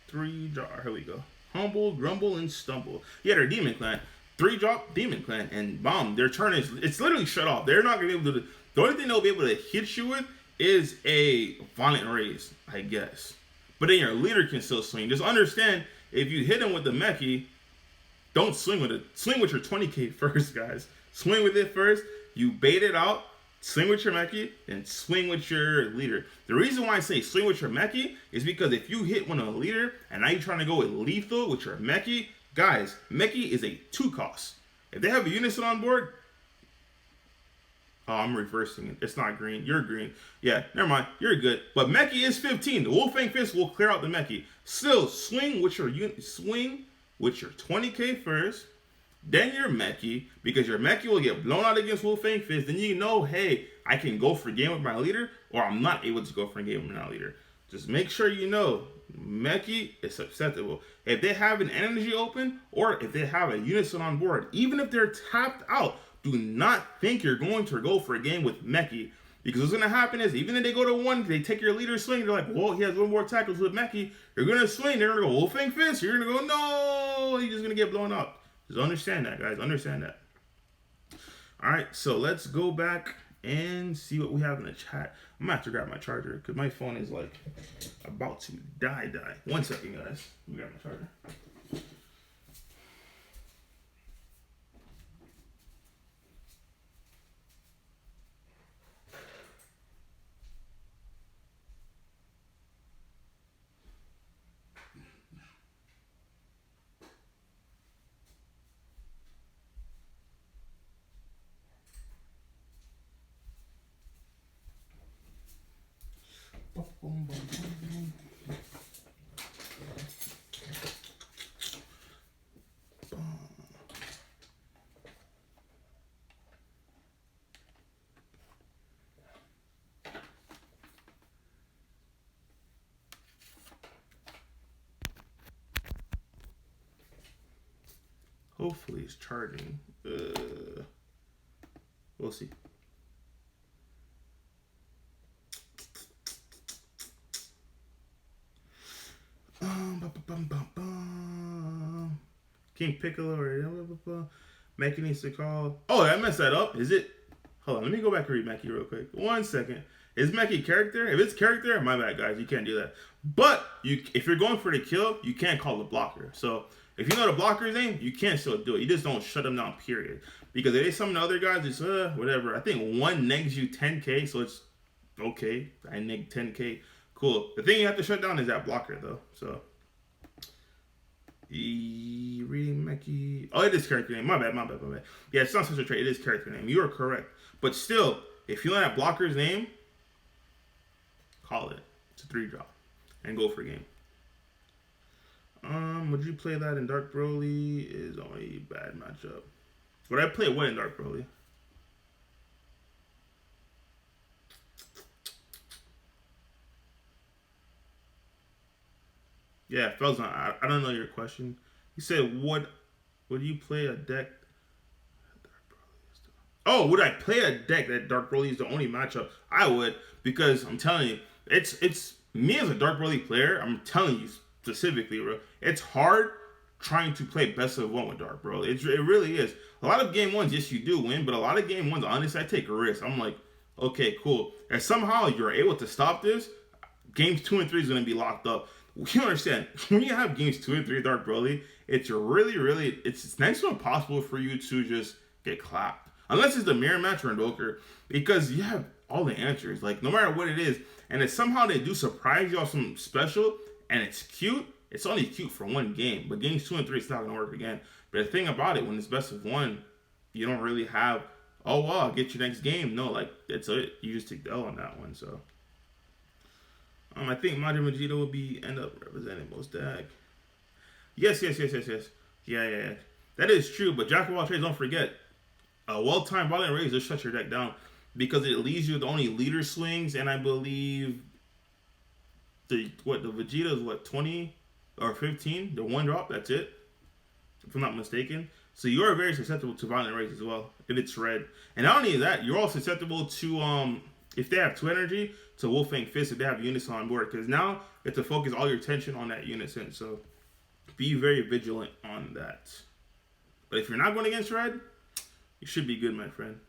3 drops. Here we go. Humble, grumble, and stumble. Yeah, they're Demon Clan. 3 drop Demon Clan, and bomb. Their turn is, it's literally shut off. They're not gonna be able to. The only thing they'll be able to hit you with is a violent raise, I guess. But then your leader can still swing. Just understand, if you hit him with the Mechie, don't swing with it. Swing with your 20k first, guys. Swing with it first. You bait it out. Swing with your Mechie, and swing with your leader. The reason why I say swing with your Mechie is because if you hit one of the leader, and now you're trying to go with lethal with your Mechie, guys, Mechie is a 2 cost. If they have a unison on board, oh, I'm reversing it. It's not green. You're green. Yeah, never mind. You're good. But Mechie is 15. The Wolfang Fist will clear out the Mechie. Still, swing with your 20k first, then your Mechie, because your Mechie will get blown out against Wolfang Fist. Then you know, hey, I can go for game with my leader, or I'm not able to go for a game with my leader. Just make sure you know, Mechie is susceptible. If they have an energy open, or if they have a unison on board, even if they're tapped out, do not think you're going to go for a game with Mechie. Because what's going to happen is, even if they go to 1, they take your leader swing, they're like, well, he has 1 more tackles with Mechie. You're going to swing, they're going to go Wolfang Fist. You're going to go, no, he's just going to get blown up. Just understand that, guys. Understand that. All right, so let's go back and see what we have in the chat. I'm going to have to grab my charger because my phone is like about to die. 1 second, guys. Let me grab my charger. Hopefully it's charging. We'll see. King Piccolo or Mechie needs to call. Oh, I messed that up. Is it? Hold on, let me go back and read Mechie real quick. 1 second. Is Mechie character? If it's character, my bad, guys. You can't do that. But if you're going for the kill, you can't call the blocker. So if you know the blocker's name, you can still do it. You just don't shut them down, period. Because if they some of the other guys, it's whatever. I think 1 negs you 10k, so it's okay. I neg 10k. Cool. The thing you have to shut down is that blocker, though. So reading Mechie. Oh, it is character name. My bad. Yeah, it's not such a trait. It is character name. You are correct. But still, if you know that blocker's name, call it. It's a 3 drop. And go for a game. Would you play that in Dark Broly? Is only a bad matchup. Would I play what in Dark Broly? Yeah, Fel's not. I don't know your question. You said, would you play a deck? Oh, would I play a deck that Dark Broly is the only matchup? I would, because I'm telling you, it's me as a Dark Broly player. I'm telling you specifically, bro. It's hard trying to play best of 1 with Dark Broly. It really is. A lot of game 1s, yes, you do win, but a lot of game 1s, honestly, I take a risk. I'm like, okay, cool. And somehow you're able to stop this. Games 2 and 3 is going to be locked up. You understand, when you have games 2 and 3 Dark Broly, it's really, it's next to impossible for you to just get clapped. Unless it's the mirror match or Invoker, because you have all the answers, like no matter what it is, and if somehow they do surprise you on some special, and it's cute, it's only cute for one game. But games 2 and 3, it's not gonna work again. But the thing about it, when it's best of one, you don't really have, oh well, I'll get you next game. No, like that's it. You just take the L on that one. So I think Majin Vegeta will be end up representing most deck. Yes. Yeah. That is true, but Jack of all trades, don't forget, a well-timed violent raise just shuts your deck down because it leaves you with only leader swings, and I believe the Vegeta is 20 or 15, the one drop, that's it, if I'm not mistaken. So you are very susceptible to violent raise as well if it's red, and not only that, you're also susceptible to if they have 2 energy, to Wolfang Fist if they have units on board, because now you have to focus all your attention on that unison. So be very vigilant on that. But if you're not going against red, you should be good, my friend.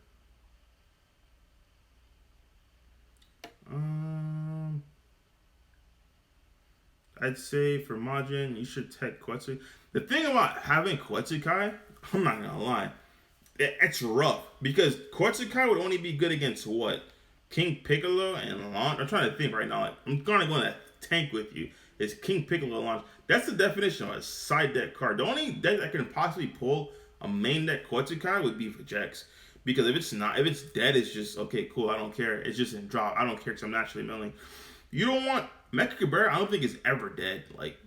I'd say for Majin, you should tech Quetzal. The thing about having Quetzalcoatl, I'm not gonna lie, it's rough because Quetzalcoatl would only be good against what? King Piccolo and Launch. I'm trying to think right now. Like, I'm gonna go in that tank with you. Is King Piccolo Launch? That's the definition of a side deck card. The only deck that can possibly pull a main deck Quetzalcoatl would be for Jax. Because if it's dead, it's just, okay, cool, I don't care. It's just in drop. I don't care because I'm naturally milling. You don't want Mecha Cabrera, I don't think it's ever dead. Like,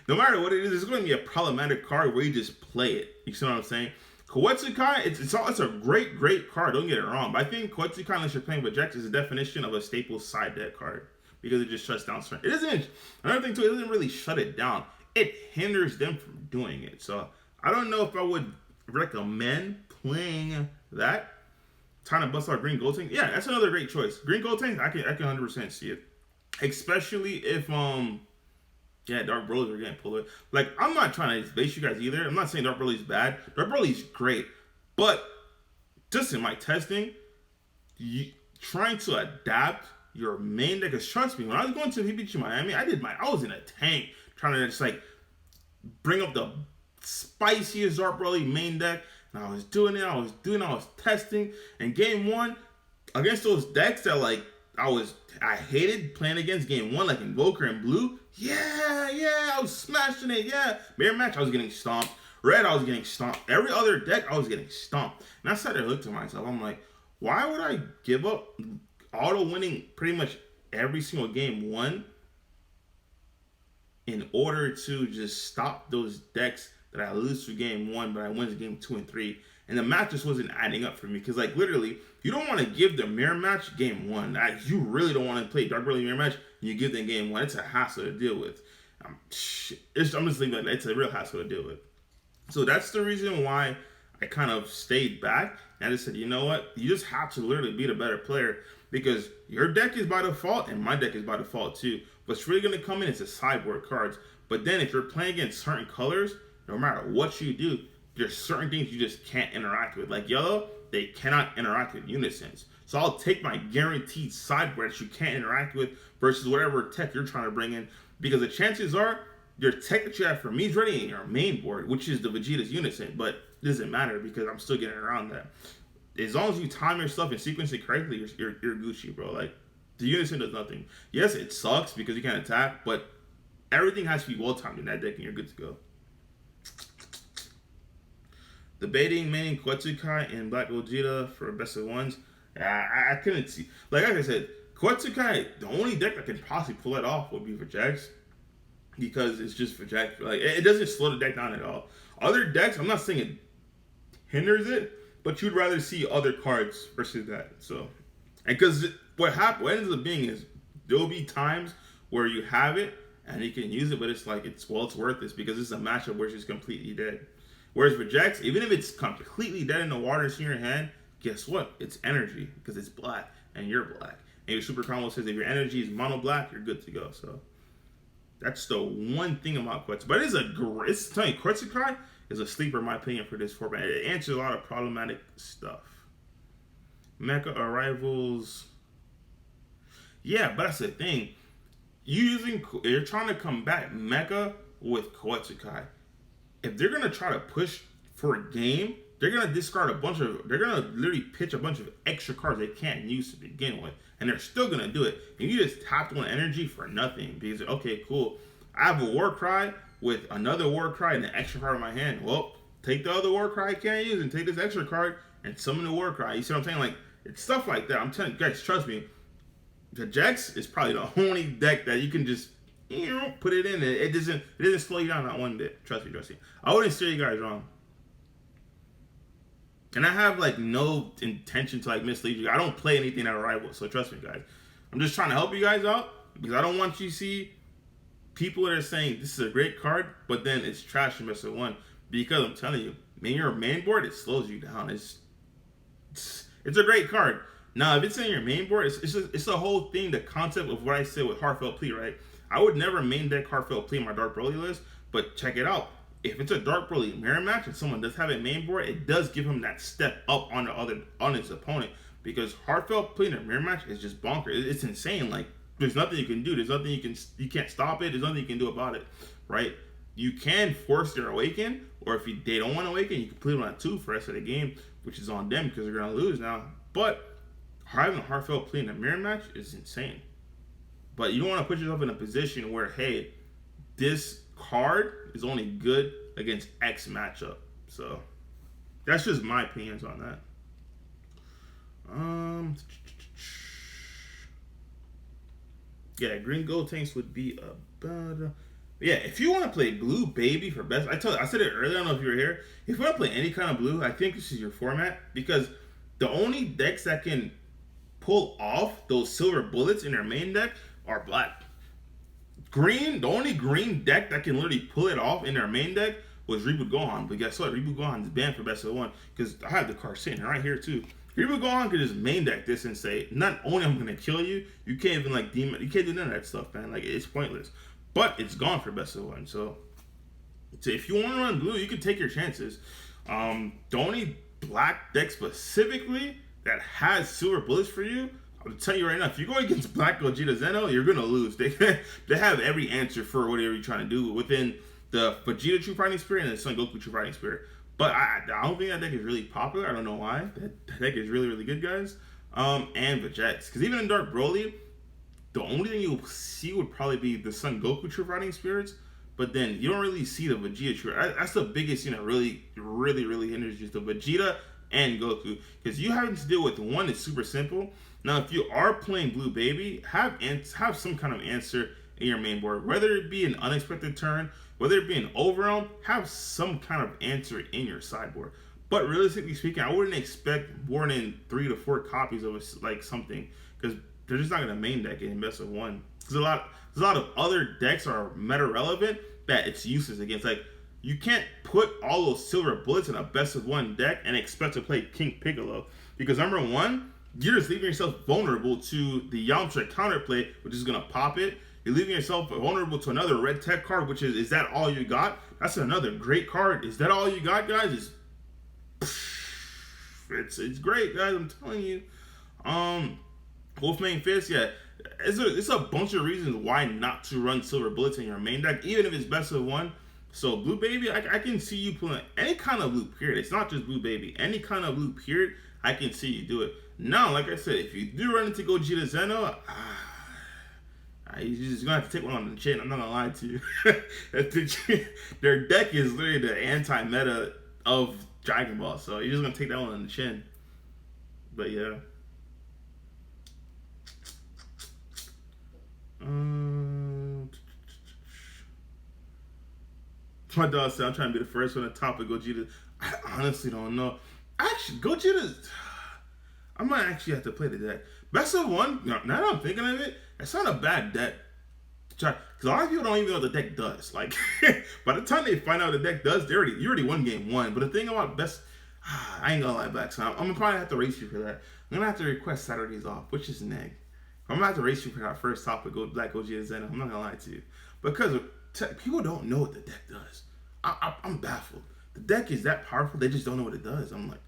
no matter what it is, it's going to be a problematic card where you just play it. You see what I'm saying? Quetzalcoatl, it's a great card, don't get it wrong. But I think Quetzalcoatl, unless you're playing with Jax, is a definition of a staple side deck card. Because it just shuts down certain. It doesn't, another thing too, it doesn't really shut it down. It hinders them from doing it. So, I don't know if I would recommend playing that. Trying to bust out Green Gold Tank. Yeah, that's another great choice. Green Gold Tank, I can 100% see it. Especially if Dark Broly's are getting pulled away. Like, I'm not trying to base you guys either. I'm not saying Dark Broly's bad. Dark Broly's great. But just in my testing, trying to adapt your main deck, because trust me, when I was going to PPG Miami, I was in a tank trying to just like bring up the spiciest Dark Broly main deck. And I was doing it, I was testing. And game 1, against those decks that like I hated playing against game 1, like Invoker and Blue. Yeah, I was smashing it, yeah. Mirror Match, I was getting stomped. Red, I was getting stomped. Every other deck, I was getting stomped. And I sat there and looked to myself, I'm like, why would I give up auto winning pretty much every single game 1 in order to just stop those decks that I lose to game 1, but I win game 2 and 3. And the match just wasn't adding up for me. Because, like, literally, you don't want to give the mirror match game 1. You really don't want to play Dark Broly mirror match and you give them game 1. It's a hassle to deal with. I'm just leaving it. It's a real hassle to deal with. So that's the reason why I kind of stayed back. And I just said, you know what? You just have to literally be the better player. Because your deck is by default and my deck is by default too. What's really going to come in is the sideboard cards. But then if you're playing against certain colors, no matter what you do, there's certain things you just can't interact with. Like yellow, they cannot interact with unisons. So I'll take my guaranteed sideboard that you can't interact with versus whatever tech you're trying to bring in. Because the chances are, your tech that you have for me is ready in your main board, which is the Vegeta's unison. But it doesn't matter because I'm still getting around that. As long as you time your stuff and sequence it correctly, you're Gucci, bro. Like, the unison does nothing. Yes, it sucks because you can't attack, but everything has to be well timed in that deck and you're good to go. Debating maining Quetzalcoatl and Black Vegeta for best of ones. I couldn't see. Like I said, Quetzalcoatl, the only deck that can possibly pull it off would be for Jax. Because it's just for Jax. Like, it doesn't slow the deck down at all. Other decks, I'm not saying it hinders it, but you'd rather see other cards versus that. So, and because what ends up being is there'll be times where you have it and you can use it, but it's like it's worth this because it's a matchup where she's completely dead. Whereas for Jax, even if it's completely dead in the water and it's in your hand, guess what? It's energy because it's black and you're black. And your super combo says if your energy is mono black, you're good to go. So that's the one thing about Quetzalcoatl. But it's telling you, Quetzalcoatl is a sleeper in my opinion for this format. It answers a lot of problematic stuff. Mecha arrivals. Yeah, but that's the thing. You're trying to combat Mecha with Quetzalcoatl. If they're going to try to push for a game they're gonna discard a bunch of. They're gonna literally pitch a bunch of extra cards they can't use to begin with, and they're still gonna do it. And you just tapped one energy for nothing because okay, cool. I have a war cry with another war cry and an extra card in my hand. Well, take the other war cry I can't use and take this extra card and summon the war cry. You see what I'm saying? Like it's stuff like that. I'm telling you guys, trust me. The Jax is probably the only deck that you can just put it in. It doesn't slow you down not one bit. Trust me. I wouldn't steer you guys wrong. And I have like no intention to like mislead you. I don't play anything at Arrival, so trust me, guys. I'm just trying to help you guys out because I don't want you to see people that are saying this is a great card, but then it's trash in best of one. Because I'm telling you, in your main board, it slows you down. It's a great card. Now, if it's in your main board, it's the whole thing, the concept of what I said with Heartfelt Plea, right? I would never main deck Heartfelt Plea in my Dark Broly list, but check it out. If it's a Dark Broly mirror match and someone does have a main board, it does give him that step up on his opponent because Heartfelt Plea in a mirror match is just bonkers. It's insane. Like there's nothing you can do. There's nothing you can't stop it. There's nothing you can do about it, right? You can force their awaken, or if they don't want to awaken, you can put them on 2 for the rest of the game, which is on them because they're gonna lose now. But having a Heartfelt Plea in a mirror match is insane. But you don't want to put yourself in a position where, hey, this card is only good against X matchup. So that's just my opinions on that. Yeah, green gold tanks would be about. Yeah, if you want to play blue baby for best, I said it earlier. I don't know if you were here. If you want to play any kind of blue, I think this is your format because the only decks that can pull off those silver bullets in their main deck are black. Green, the only green deck that can literally pull it off in their main deck was Reboot Gohan. But guess what? Reboot Gohan is banned for best of one because I have the card sitting right here too. Reboot Gohan could just main deck this and say, not only I'm gonna kill you, you can't even like demon, you can't do none of that stuff, man. Like it's pointless. But it's gone for best of one. So if you want to run blue, you can take your chances. The only black deck specifically that has silver bullets for you, I'm tell you right now, if you go against Black Gogeta Zeno, you're gonna lose. They have every answer for whatever you're trying to do within the Vegeta True Fighting Spirit and the Son Goku True Fighting Spirit. But I don't think that deck is really popular. I don't know why. That deck is really, really good, guys. And Vegeta, because even in Dark Broly, the only thing you'll see would probably be the Son Goku True Fighting Spirits, but then you don't really see the Vegeta True. That's the biggest, really hinders just the Vegeta and Goku, because you having to deal with one that's super simple. Now, if you are playing Blue Baby, have some kind of answer in your main board, whether it be an unexpected turn, whether it be an overwhelm, have some kind of answer in your sideboard. But realistically speaking, I wouldn't expect more than 3 to 4 copies of something, because they're just not going to main deck it in best of one. There's a lot of other decks are meta relevant that it's useless against. Like you can't put all those silver bullets in a best of one deck and expect to play King Piccolo, because number one, you're just leaving yourself vulnerable to the Yamcha counterplay, which is going to pop it. You're leaving yourself vulnerable to another red tech card, which is that all you got? That's another great card. Is that all you got, guys? It's great, guys. I'm telling you. Wolfmane Fist, yeah. It's a bunch of reasons why not to run silver bullets in your main deck, even if it's best of one. So Blue Baby, I can see you pulling any kind of blue period. It's not just Blue Baby. Any kind of blue period, I can see you do it. Now, like I said, if you do run into Gogeta Zeno, you're just gonna have to take one on the chin. I'm not gonna lie to you. Their deck is literally the anti-meta of Dragon Ball, so you're just gonna take that one on the chin. But yeah. My dog said I'm trying to be the first one to top of Gogeta. I honestly don't know. Actually, Gogeta, I might actually have to play the deck. Best of one, now that I'm thinking of it, it's not a bad deck. Because a lot of people don't even know what the deck does. Like, by the time they find out what the deck does, you already won game one. But the thing about I ain't gonna lie back, so I'm gonna probably have to race you for that. I'm gonna have to request Saturdays off, which is neg. I'm gonna have to race you for that first topic, Black Gogeta Zeno. I'm not gonna lie to you. Because people don't know what the deck does. I'm baffled. The deck is that powerful, they just don't know what it does. I'm like,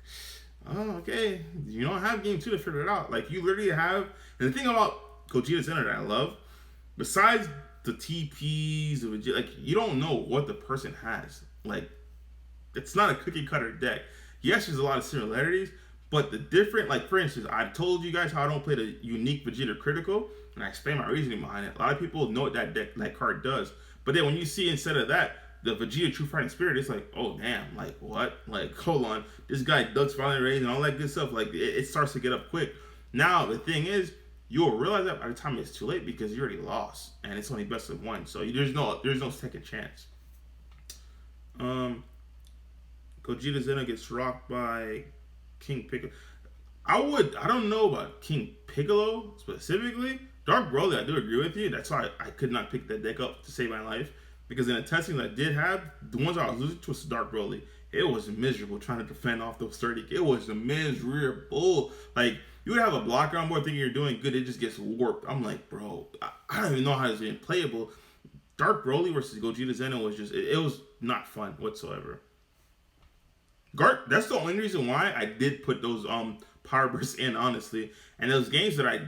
oh, okay. You don't have game 2 to figure it out. Like, you literally have. And the thing about Gogeta Zeno that I love, besides the TPs, like, you don't know what the person has. Like, it's not a cookie cutter deck. yes, there's a lot of similarities, but the different, like for instance, I told you guys how I don't play the unique Vegeta Critical, and I explained my reasoning behind it. A lot of people know what that card does, but then when you see instead of that the Vegeta True Fighting Spirit, it's like, oh damn, like what? Like hold on, this guy ducks Violent Rays and all that good stuff. Like it starts to get up quick. Now the thing is, you'll realize that by the time it's too late because you already lost, and it's only best of one. So there's no second chance. Gogeta Zeno gets rocked by King Piccolo. I don't know about King Piccolo specifically. Dark Broly, I do agree with you. That's why I could not pick that deck up to save my life. Because in the testing that I did have, the ones I was losing to was Dark Broly. It was miserable trying to defend off those 30. It was miserable. Like, you would have a blocker on board thinking you're doing good, it just gets warped. I'm like, bro, I don't even know how this is even playable. Dark Broly versus Gogeta Zeno was just, it was not fun whatsoever. That's the only reason why I did put those power bursts in, honestly. And those games that I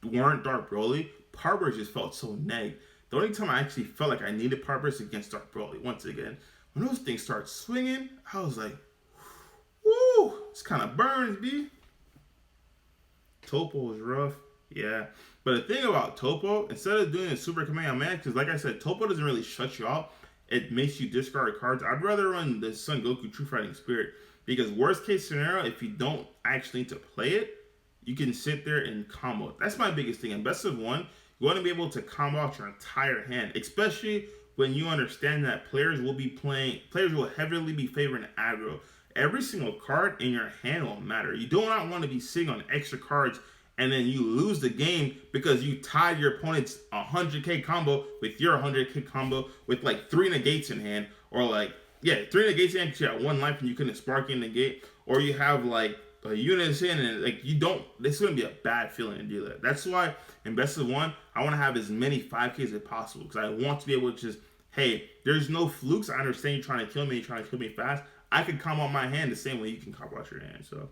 weren't Dark Broly, power bursts just felt so neg. The only time I actually felt like I needed power bursts against Dark Broly, once again, when those things start swinging, I was like, woo, this kind of burns, B. Topo was rough, yeah. But the thing about Topo, instead of doing a Super Kamehameha, because like I said, Topo doesn't really shut you out. It makes you discard cards. I'd rather run the Son Goku True Fighting Spirit because worst case scenario, if you don't actually need to play it, you can sit there and combo. That's my biggest thing. In best of one, you want to be able to combo out your entire hand, especially when you understand that players will heavily be favoring aggro. Every single card in your hand will matter. You do not want to be sitting on extra cards and then you lose the game because you tied your opponent's 100k combo with your 100k combo with like 3 negates in hand, or like, yeah, 3 negates in hand because you had 1 life and you couldn't spark in negate, or you have like a unison and like you don't, it's going to be a bad feeling to do that. That's why in best of one, I want to have as many 5Ks as possible because I want to be able to just, hey, there's no flukes. I understand you're trying to kill me, you're trying to kill me fast. I can combo out my hand the same way you can combo out your hand, so.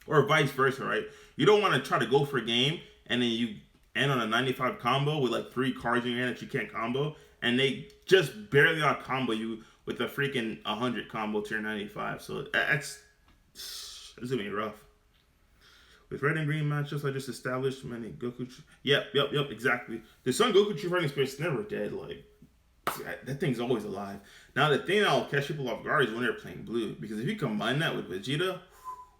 Or vice versa, right? You don't want to try to go for a game and then you end on a 95 combo with like 3 cards in your hand that you can't combo, and they just barely out combo you with a freaking 100 combo to your 95. So that's gonna be rough. With red and green matchups I just established, many Goku. Yep, exactly. The Son Goku True Fighting Spirit's never dead. Like that thing's always alive. Now the thing that'll catch people off guard is when they're playing blue, because if you combine that with Vegeta,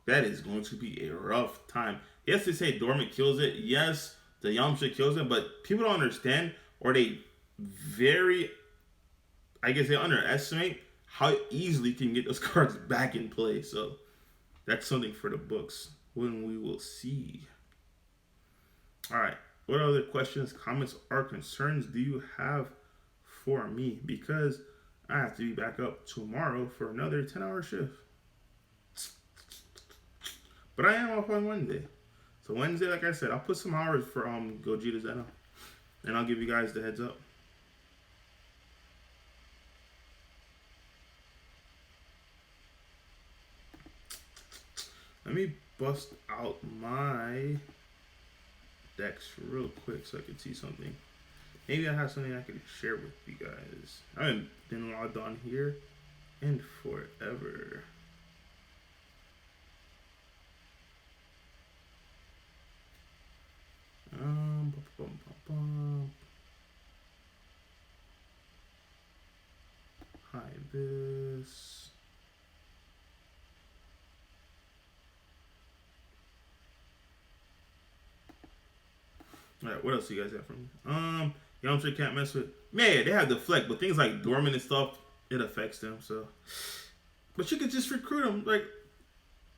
that is going to be a rough time. Yes, they say Dormant kills it. Yes, the Yamcha kills it. But people don't understand, or they underestimate how easily you can get those cards back in play. So that's something for the books when we will see. All right. What other questions, comments, or concerns do you have for me? Because I have to be back up tomorrow for another 10-hour shift. But I am off on Wednesday. So Wednesday, like I said, I'll put some hours for Gogeta Zeno. And I'll give you guys the heads up. Let me bust out my decks real quick so I can see something. Maybe I have something I can share with you guys. I haven't been logged on here in forever. Hide this. Alright, what else do you guys have from me? Yamcha can't mess with. Man, they have deflect, but things like dormant and stuff, it affects them. So, but you could just recruit them. Like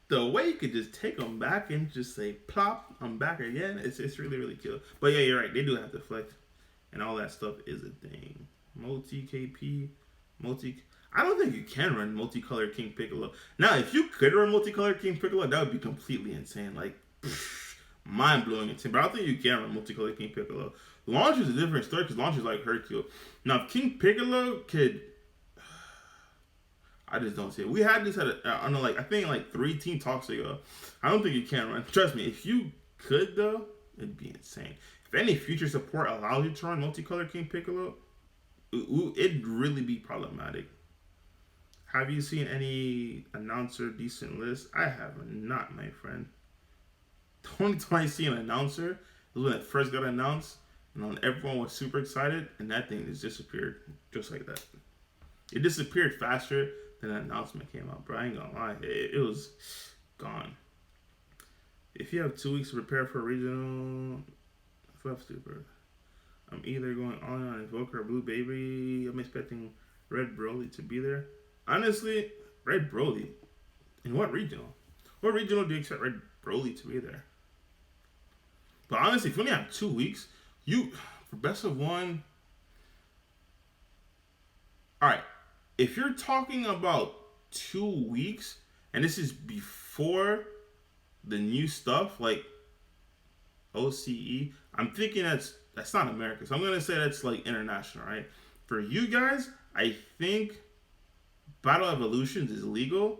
the way you could just take them back and just say plop, I'm back again. It's really really cool. But yeah, you're right. They do have deflect, and all that stuff is a thing. Multi KP, I don't think you can run multicolored King Piccolo. Now, if you could run multicolored King Piccolo, that would be completely insane. Like, mind-blowing insane. But I don't think you can run multicolored King Piccolo. Launch is a different story because Launch is like Hercule. Now, if King Piccolo could... I just don't see it. We had this at I think like 3 team talks ago. I don't think you can run. Trust me, if you could though, it'd be insane. If any future support allows you to run multicolored King Piccolo, it'd really be problematic. Have you seen any announcer decent list? I have not, my friend. The only time I see an announcer was when it first got announced, and when everyone was super excited, and that thing just disappeared just like that. It disappeared faster than the announcement came out, bro. I ain't gonna lie, it was gone. If you have 2 weeks to prepare for a regional, fuck stupid. I'm either going on Invoker or Blue Baby. I'm expecting Red Broly to be there. Honestly, Red Broly. In what regional? What regional do you expect Red Broly to be there? But honestly, if you only have 2 weeks, for best of one. Alright. If you're talking about 2 weeks, and this is before the new stuff, like OCE, I'm thinking that's not America. So I'm gonna say that's like international, right? For you guys, I think Battle Evolutions is legal.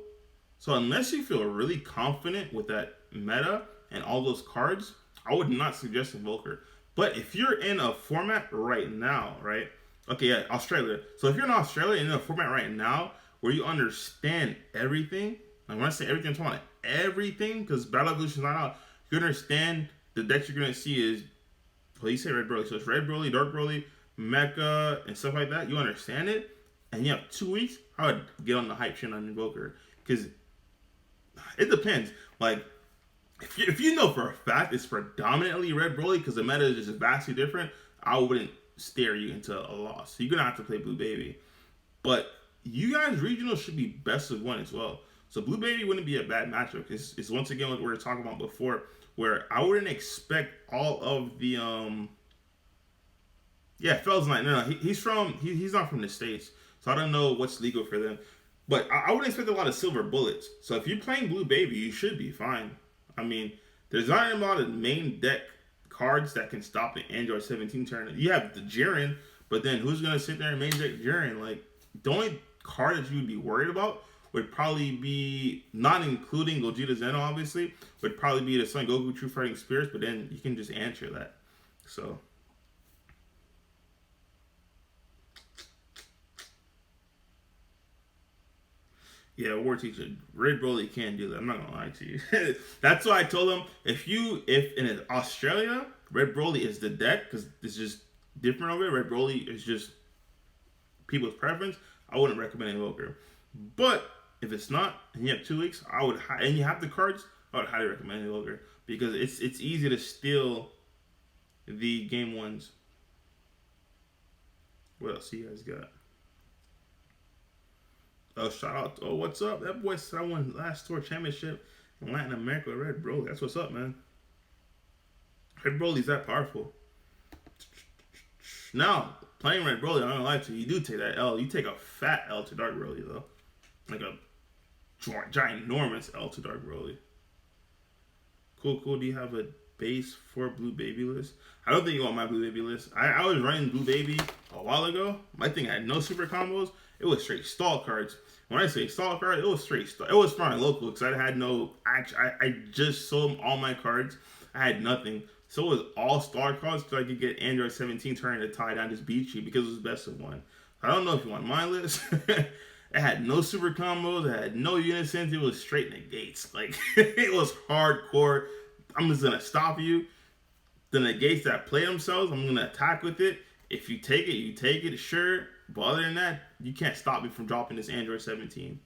So unless you feel really confident with that meta and all those cards, I would not suggest Invoker. But if you're in a format right now, right? Okay, yeah, Australia. So if you're in Australia and in a format right now where you understand everything, and when I say everything, I'm talking about everything, because Battle Evolution is not out. You understand the decks you're gonna see is, well, you say Red Broly, so it's Red Broly, Dark Broly, Mecha, and stuff like that. You understand it, and you have 2 weeks. I would get on the hype train on Invoker, because it depends. Like, if you know for a fact it's predominantly Red Broly because the meta is just vastly different, I wouldn't steer you into a loss. You're gonna have to play Blue Baby, but you guys regional should be best of one as well. So Blue Baby wouldn't be a bad matchup. It's once again what we were talking about before, where I wouldn't expect all of the Fel's Night. No, he's not from the States, so I don't know what's legal for them. But I wouldn't expect a lot of silver bullets. So if you're playing Blue Baby, you should be fine. I mean, there's not a lot of main deck cards that can stop an Android 17 turn. You have the Jiren, but then who's gonna sit there and main deck Jiren? Like, the only card that you would be worried about would probably be, not including Gogeta Zeno, obviously, would probably be the Son Goku True Fighting Spirits, but then you can just answer that. So. Yeah, War Teacher, Red Broly can't do that. I'm not gonna lie to you. That's why I told him, if in Australia, Red Broly is the deck, because it's just different over there. Red Broly is just people's preference. I wouldn't recommend Invoker. But if it's not, and you have 2 weeks, and you have the cards, I would highly recommend Invoker, because it's easy to steal the game ones. What else you guys got? Oh, shout out! Oh, what's up? That boy said I won last tour championship in Latin America with Red Broly. That's what's up, man. Red Broly's that powerful. Now, playing Red Broly, I'm not gonna lie to you, you do take that L. You take a fat L to Dark Broly, though. Like a ginormous L to Dark Broly. Cool. Do you have a base for Blue Baby list? I don't think you want my Blue Baby list. I was running Blue Baby a while ago. My thing had no super combos. It was straight stall cards. When I say stall cards, it was straight stall. It was for my local because I had no. I just sold all my cards. I had nothing. So it was all star cards so I could get Android 17 turning to tie down, just beat you because it was best of one. I don't know if you want my list. It had no super combos. It had no unisons. It was straight negates. Like, it was hardcore. I'm just going to stop you. The negates that play themselves, I'm going to attack with it. If you take it, you take it, sure. But other than that, you can't stop me from dropping this Android 17.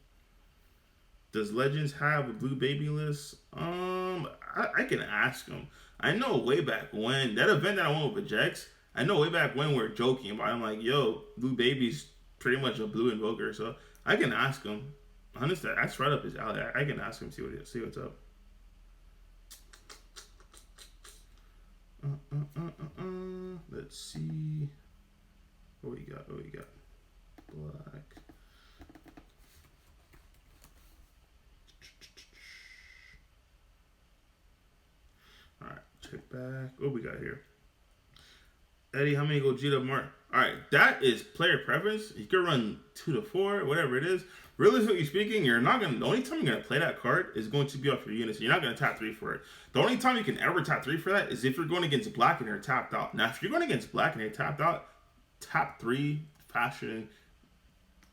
Does Legends have a Blue Baby list? I can ask them. I know way back when, that event that I went with Jax, I know way back when we were joking about it. I'm like, yo, Blue Baby's pretty much a blue invoker. So I can ask him. Honestly, that's right up his alley. I can ask him, see what's up. Let's see. What we got? Black. Alright, check back. What we got here? Eddie, how many Gogeta Mark? Alright, that is player preference. You can run 2 to 4, whatever it is. Realistically speaking, the only time you're gonna play that card is going to be off your units. You're not gonna tap 3 for it. The only time you can ever tap 3 for that is if you're going against black and you're tapped out. Now, if you're going against black and you're tapped out, tap 3 fashion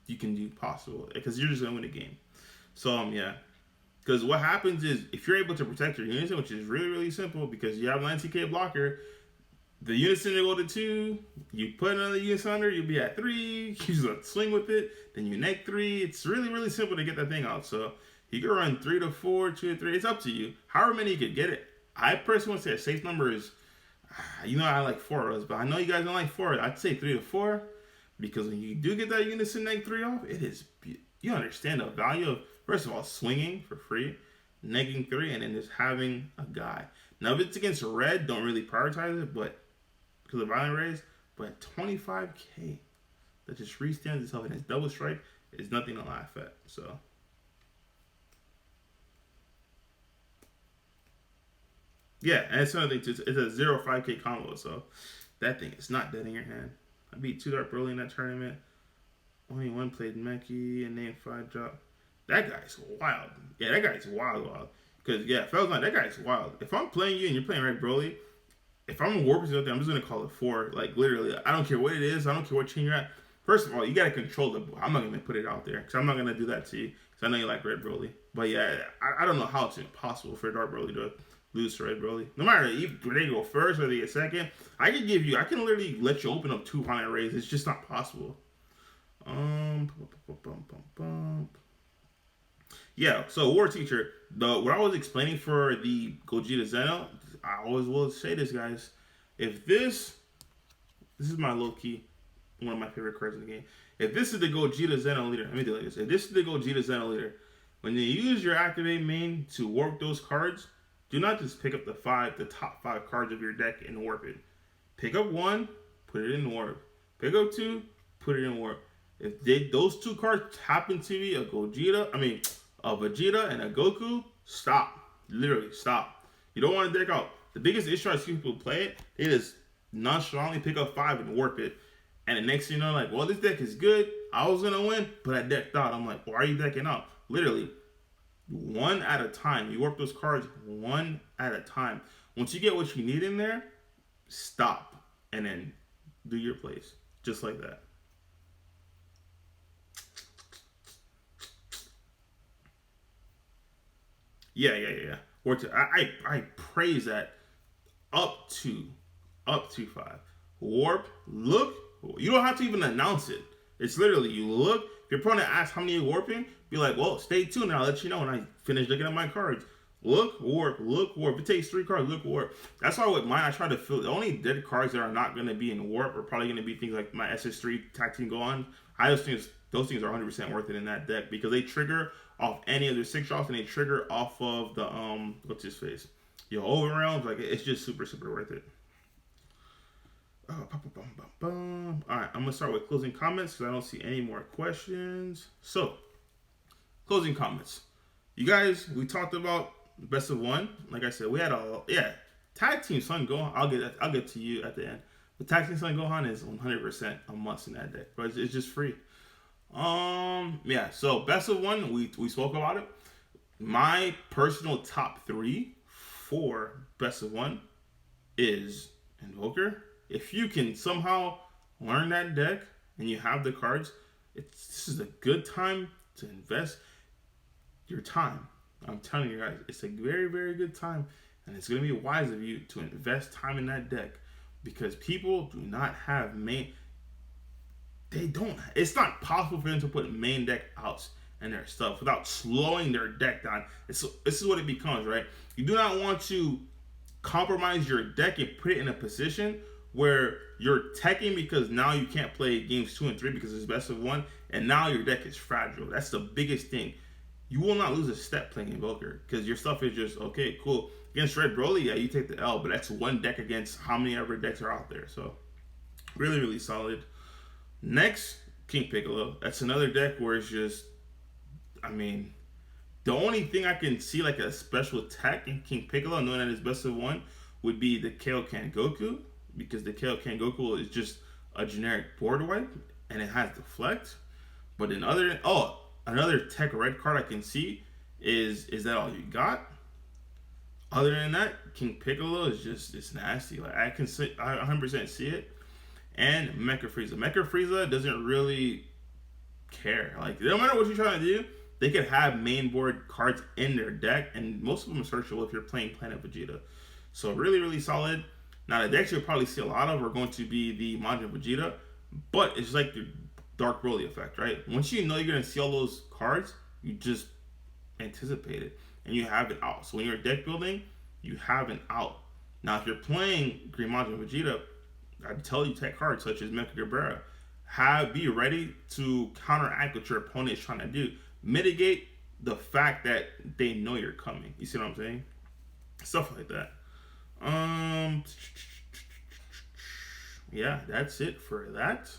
you can do possible because you're just gonna win the game. So yeah. Because what happens is if you're able to protect your unison, which is really, really simple because you have 19k blocker, the unison will go to 2, you put another unison under, you'll be at 3, you just swing with it, then you neg 3. It's really, really simple to get that thing out. So you can run 3 to 4, 2 to 3. It's up to you. However many you could get it. I personally would say a safe number is, I like 4 of those, but I know you guys don't like 4. I'd say 3 to 4 because when you do get that unison neg 3 off, it is, you understand the value of, first of all, swinging for free, negging 3, and then just having a guy. Now, if it's against red, don't really prioritize it, but because of violent raise, but 25k that just restands itself in his double strike is nothing to laugh at. So, yeah, and it's another thing too. It's a 0-5k combo, so that thing is not dead in your hand. I beat 2 Dark early in that tournament. Only one played Meki and named 5 drop. That guy's wild. Yeah, that guy's wild. Because, yeah, fellas, that guy's wild. If I'm playing you and you're playing Red Broly, if I'm in warp or something, I'm just going to call it 4. Like, literally, I don't care what it is. I don't care what chain you're at. First of all, you got to control the ball. I'm not going to put it out there because I'm not going to do that to you because I know you like Red Broly. But, yeah, I don't know how it's impossible for Dark Broly to lose to Red Broly. No matter if they go first or they get second, I can literally let you open up 2 violent rays. It's just not possible. Yeah, so War Teacher, what I was explaining for the Gogeta Zeno, I always will say this, guys. If this is my low key, one of my favorite cards in the game. If this is the Gogeta Zeno leader, let me do it like this. If this is the Gogeta Zeno leader, when you use your activate main to warp those cards, do not just pick up the top 5 cards of your deck and warp it. Pick up 1, put it in warp. Pick up 2, put it in warp. If those 2 cards happen to be a Vegeta and a Goku, stop. Literally, stop. You don't want to deck out. The biggest issue I see people play it, they just nonchalantly pick up 5 and warp it. And the next thing you know, like, well, this deck is good. I was going to win, but I decked out. I'm like, why are you decking out? Literally, 1 at a time. You warp those cards 1 at a time. Once you get what you need in there, stop. And then do your plays. Just like that. Yeah. I praise that up to 5. Warp, look. You don't have to even announce it. It's literally you look. If your opponent asks how many you're warping, be like, well, stay tuned and I'll let you know when I finish looking at my cards. Look, warp, look, warp. If it takes 3 cards, look, warp. That's why with mine, I try to fill the only dead cards that are not going to be in warp are probably going to be things like my SS3 Tag Team Gohan. Those things are 100% worth it in that deck because they trigger off any of their 6 drops and they trigger off of the what's his face? Your overrealms. Like it's just super, super worth it. All right, I'm gonna start with closing comments because I don't see any more questions. So, closing comments. You guys, we talked about best of 1. Like I said, we had Tag Team Sun Gohan. I'll get to you at the end. But Tag Team Sun Gohan is 100% a must in that deck, but it's just free. So best of 1, we spoke about it. My personal top 3 for best of 1 is Invoker. If you can somehow learn that deck and you have the cards, this is a good time to invest your time. I'm telling you guys, it's a very, very good time, and it's going to be wise of you to invest time in that deck because people do not have it's not possible for them to put main deck outs and their stuff without slowing their deck down. This is what it becomes, right? You do not want to compromise your deck and put it in a position where you're teching because now you can't play games 2 and 3 because it's best of 1, and now your deck is fragile. That's the biggest thing. You will not lose a step playing Invoker because your stuff is just, okay, cool. Against Red Broly, yeah, you take the L, but that's 1 deck against how many ever decks are out there. So, really, really solid. Next, King Piccolo. That's another deck where it's just, the only thing I can see like a special attack in King Piccolo, knowing that it's best of 1, would be the Kaioken Goku, because the Kaioken Goku is just a generic board wipe, and it has deflect. But another tech red card I can see is that all you got? Other than that, King Piccolo is just, it's nasty. Like I 100% see it. And Mecha Frieza. Mecha Frieza doesn't really care. Like, no matter what you're trying to do, they could have main board cards in their deck, and most of them are searchable if you're playing Planet Vegeta. So really, really solid. Now the decks you'll probably see a lot of are going to be the Majin Vegeta, but it's like the Dark Broly effect, right? Once you know you're gonna see all those cards, you just anticipate it and you have it out. So when you're deck building, you have an out. Now if you're playing Green Majin Vegeta, I tell you take cards such as Mecha Gabrera. Be ready to counteract what your opponent is trying to do. Mitigate the fact that they know you're coming. You see what I'm saying? Stuff like that. Yeah, that's it for that.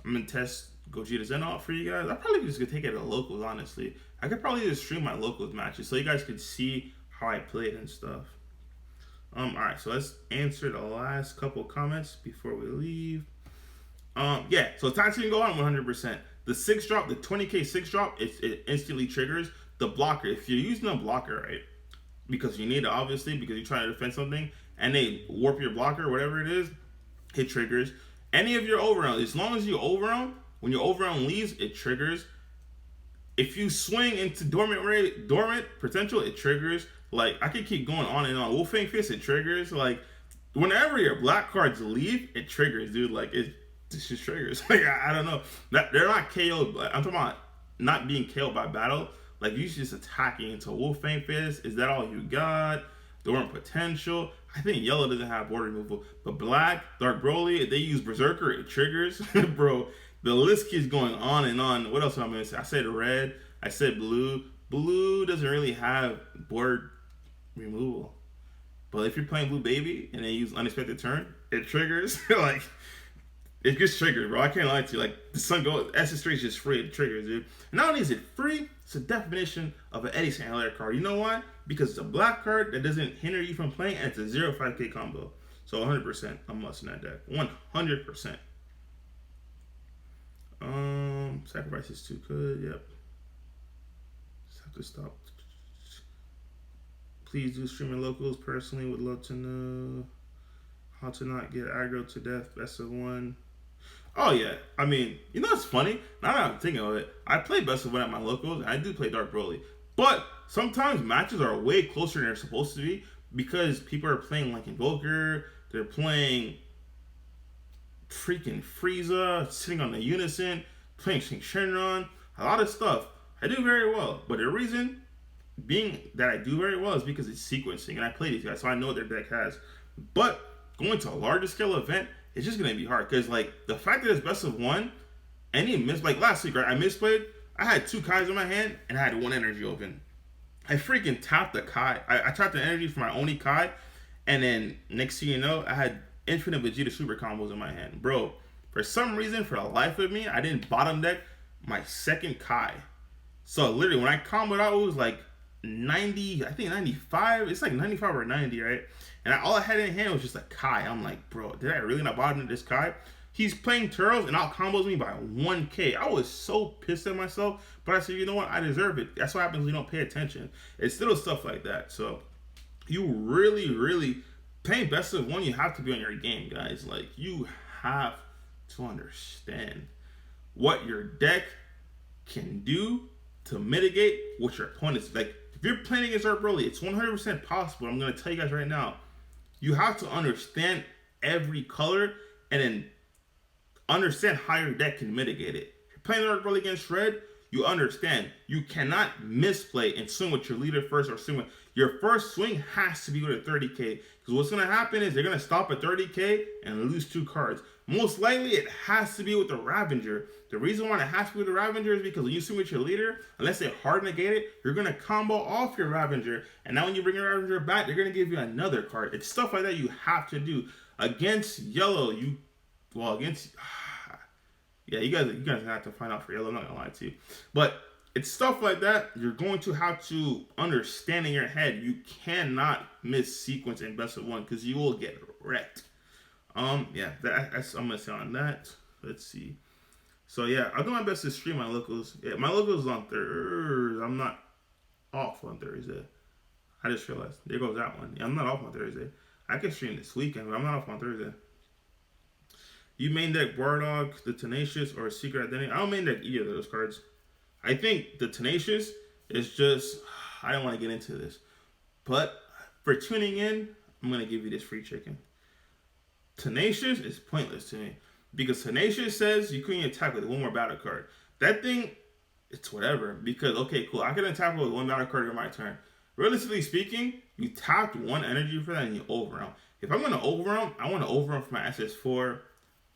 I'm gonna test Gogeta Zen for you guys. I probably just gonna take it to locals, honestly. I could probably just stream my locals matches so you guys could see how I played and stuff. Alright, so let's answer the last couple comments before we leave. Yeah, so attacks can go on 100%. The 6 drop, the 20k 6 drop, it instantly triggers the blocker. If you're using a blocker, right? Because you need it, obviously, because you're trying to defend something, and they warp your blocker, whatever it is, it triggers. Any of your overround, as long as you overround, when your overround leaves, it triggers. If you swing into dormant potential, it triggers. Like, I could keep going on and on. Wolfang Fist, it triggers. Like, whenever your black cards leave, it triggers, dude. Like, it just triggers. Like, I don't know. They're not KO'd. I'm talking about not being KO'd by battle. Like, you just attacking into Wolfang Fist. Is that all you got? Dormant potential. I think yellow doesn't have border removal. But black, Dark Broly, if they use Berserker, it triggers. Bro, the list keeps going on and on. What else am I going to say? I said red. I said blue. Blue doesn't really have board removal. But if you're playing Blue Baby and they use Unexpected Turn, it triggers. Like, it gets triggered, bro. I can't lie to you. Like, the Sun Gold SS3 is just free. It triggers, dude. And not only is it free, it's a definition of an Eddie St. Hilaire card. You know why? Because it's a black card that doesn't hinder you from playing, and it's a 0-5k combo. So 100% a must in that deck. 100%. Sacrifice is too good. Yep. Just have to stop. Please do streaming locals. Personally, would love to know how to not get aggro to death. Best of one. Oh yeah, I mean, you know what's funny? Now that I'm thinking of it, I play best of one at my locals, and I do play Dark Broly. But sometimes matches are way closer than they're supposed to be because people are playing like Invoker, they're playing freaking Frieza, sitting on the Unison, playing Shenron, a lot of stuff. I do very well, but the reason being that I do very well is because it's sequencing, and I play these guys, so I know what their deck has. But going to a larger scale event, it's just gonna be hard because like the fact that it's best of one, any miss like last week, right? I misplayed. I had 2 Kais in my hand and I had 1 energy open. I freaking tapped the Kai. I tapped the energy for my only Kai, and then next thing you know, I had infinite Vegeta super combos in my hand, bro. For some reason, for the life of me, I didn't bottom deck my second Kai. So literally, when I comboed out, it was like 90, I think 95. It's like 95 or 90, right? And all I had in hand was just a Kai. I'm like, bro, did I really not bottom this Kai? He's playing Turtles and out combos me by 1k. I was so pissed at myself, but I said, you know what? I deserve it. That's what happens when you don't pay attention. It's little stuff like that. So you really, really playing best of one. You have to be on your game, guys. Like, you have to understand what your deck can do to mitigate what your opponent's like. If you're playing against Dark Broly, it's 100% possible. I'm gonna tell you guys right now. You have to understand every color and then understand how your deck can mitigate it. If you're playing Dark Broly against Red, you understand you cannot misplay and swing with your leader first or swing with your first swing has to be with a 30k, because what's going to happen is they're going to stop at 30k and lose 2 cards. Most likely it has to be with the Ravager. The reason why it has to be with the Ravager is because when you swing with your leader, unless they hard negate it, you're going to combo off your Ravager, and now when you bring your Ravager back, they're going to give you another card. It's stuff like that you have to do. Against yellow, yeah, you guys have to find out for yellow, I'm not gonna lie to you. But it's stuff like that you're going to have to understand in your head. You cannot miss sequence in best of one because you will get wrecked. Yeah, that's I'm gonna say on that. Let's see. So yeah, I'll do my best to stream my locals. Yeah, my locals is on Thursday. I'm not off on Thursday. I just realized. There goes that one. Yeah, I'm not off on Thursday. I can stream this weekend, but I'm not off on Thursday. You main deck Bardock, the Tenacious, or Secret Identity. I don't main deck either of those cards. I think the Tenacious is just. I don't want to get into this. But for tuning in, I'm going to give you this free chicken. Tenacious is pointless to me. Because Tenacious says you couldn't attack with one more battle card. That thing, it's whatever. Because, okay, cool. I can attack with one battle card during my turn. Realistically speaking, you tapped one energy for that and you overwhelm. If I'm going to overwhelm, I want to overwhelm for my SS4.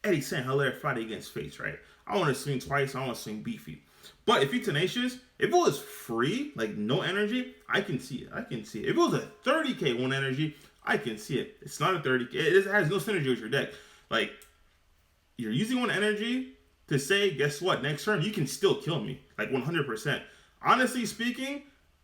Eddie St. Hilaire Friday against Face, right? I want to swing twice. I want to swing beefy. But if you're Tenacious, if it was free, like no energy, I can see it. I can see it. If it was a 30k one energy, I can see it. It's not a 30k. It has no synergy with your deck. Like, you're using one energy to say, guess what? Next turn, you can still kill me. Like 100%. Honestly speaking,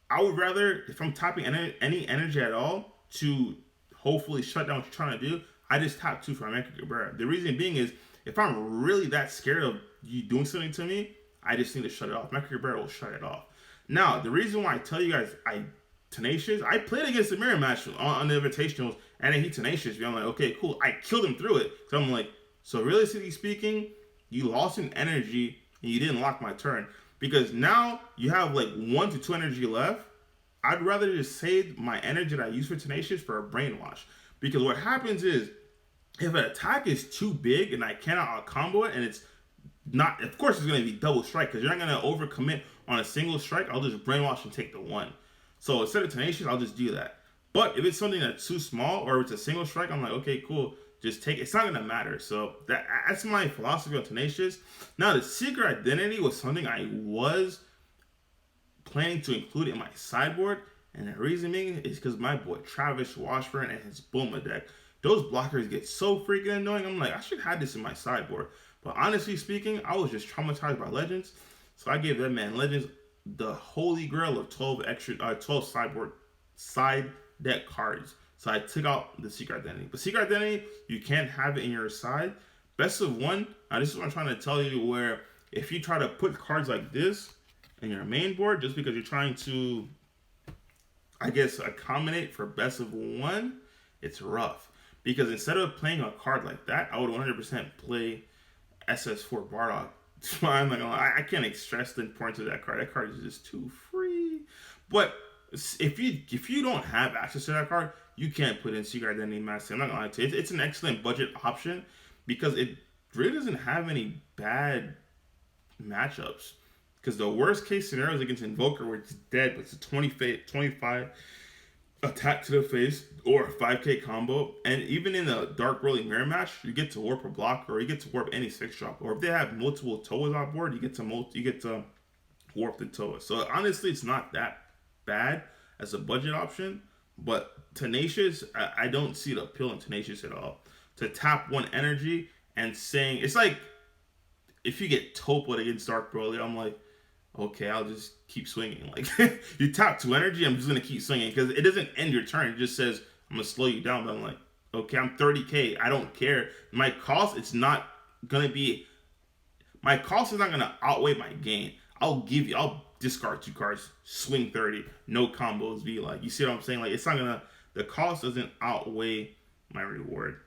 I would rather, if I'm tapping any energy at all to hopefully shut down what you're trying to do, I just tap 2 for American Cabrera. The reason being is, if I'm really that scared of you doing something to me, I just need to shut it off. American Cabrera will shut it off. Now, the reason why I tell you guys Tenacious, I played against the mirror match on the Invitationals, and then he Tenacious. I'm like, okay, cool. I killed him through it. So I'm like, so realistically speaking, you lost an energy and you didn't lock my turn. Because now you have like 1 to 2 energy left. I'd rather just save my energy that I use for Tenacious for a Brainwash. Because what happens is, if an attack is too big and I cannot combo it, and it's not, of course it's going to be double strike, because you're not going to overcommit on a single strike. I'll just Brainwash and take the 1. So instead of Tenacious, I'll just do that. But if it's something that's too small, or it's a single strike, I'm like, okay, cool, just take it. It's not going to matter. So that's my philosophy on Tenacious. Now, the Secret Identity was something I was planning to include in my sideboard, and the reason being is because my boy Travis Washburn and his Boomer deck, those blockers get so freaking annoying. I'm like, I should have this in my sideboard. But honestly speaking, I was just traumatized by Legends, so I gave that man Legends the holy grail of 12 side deck cards. So I took out the Secret Identity. But Secret Identity, you can't have it in your side. Best of 1. Now this is what I'm trying to tell you, where if you try to put cards like this in your main board, just because you're trying to, I guess, accommodate for best of 1, it's rough. Because instead of playing a card like that, I would 100% play SS4 Bardock. I'm not gonna lie, I can't stress the importance of that card. That card is just too free. But if you don't have access to that card, you can't put in Secret Identity Master. I'm not gonna lie to you. It's an excellent budget option because it really doesn't have any bad matchups. Because the worst case scenario is against Invoker, where it's dead, but it's a 25 attack to the face or a 5k combo. And even in a Dark Rolling Mirror match, you get to warp a block, or you get to warp any 6-drop. Or if they have multiple Toas on board, you get to warp the Toa. So honestly, it's not that bad as a budget option. But Tenacious, I don't see the appeal in Tenacious at all. To tap 1 energy and saying, it's like if you get Topa against Dark Broly, I'm like, okay, I'll just keep swinging. Like, you tap 2 energy, I'm just going to keep swinging. Because it doesn't end your turn. It just says, I'm going to slow you down. But I'm like, okay, I'm 30k. I don't care. My cost, it's not going to be... My cost is not going to outweigh my gain. I'll discard 2 cards, swing 30, no combos, be like... You see what I'm saying? Like, it's not going to... The cost doesn't outweigh my reward.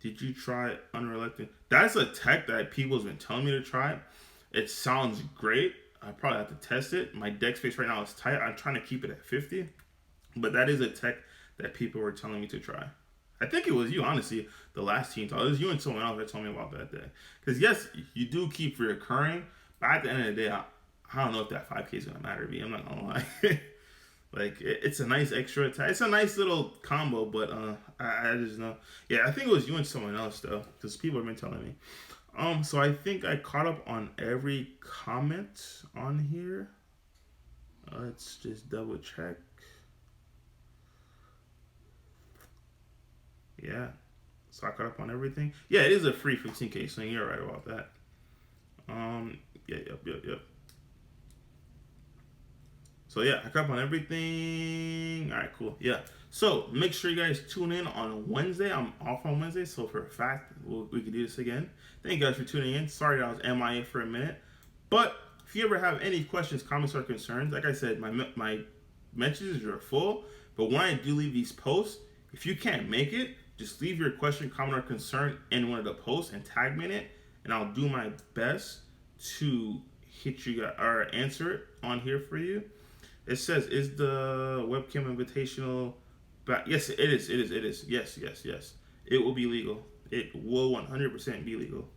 Did you try Unreluctant? That's a tech that people's been telling me to try. It sounds great. I probably have to test it. My deck space right now is tight. I'm trying to keep it at 50. But that is a tech that people were telling me to try. I think it was you, honestly, the last team talk. It was you and someone else that told me about that day. Because, yes, you do keep reoccurring. But at the end of the day, I don't know if that 5k is going to matter to me. I'm not going to lie. Like, it's a nice extra attack. It's a nice little combo, but I just know. Yeah, I think it was you and someone else, though. Because people have been telling me. So I think I caught up on every comment on here. Let's just double check. Yeah. So I caught up on everything. Yeah, it is a free 15k swing. You're right about that. Yep. So yeah, I caught up on everything. All right, cool. Yeah. So make sure you guys tune in on Wednesday. I'm off on Wednesday, so for a fact, we can do this again. Thank you guys for tuning in. Sorry I was MIA for a minute. But if you ever have any questions, comments, or concerns, like I said, my messages are full. But when I do leave these posts, if you can't make it, just leave your question, comment, or concern in one of the posts and tag me in it, and I'll do my best to hit you or answer it on here for you. It says, "Is the webcam invitational back?" Yes, it is. It is. It is. Yes, yes, yes. It will be legal. It will 100% be legal.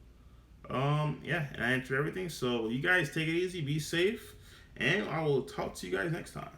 Yeah, and I answered everything. So you guys take it easy, be safe, and I will talk to you guys next time.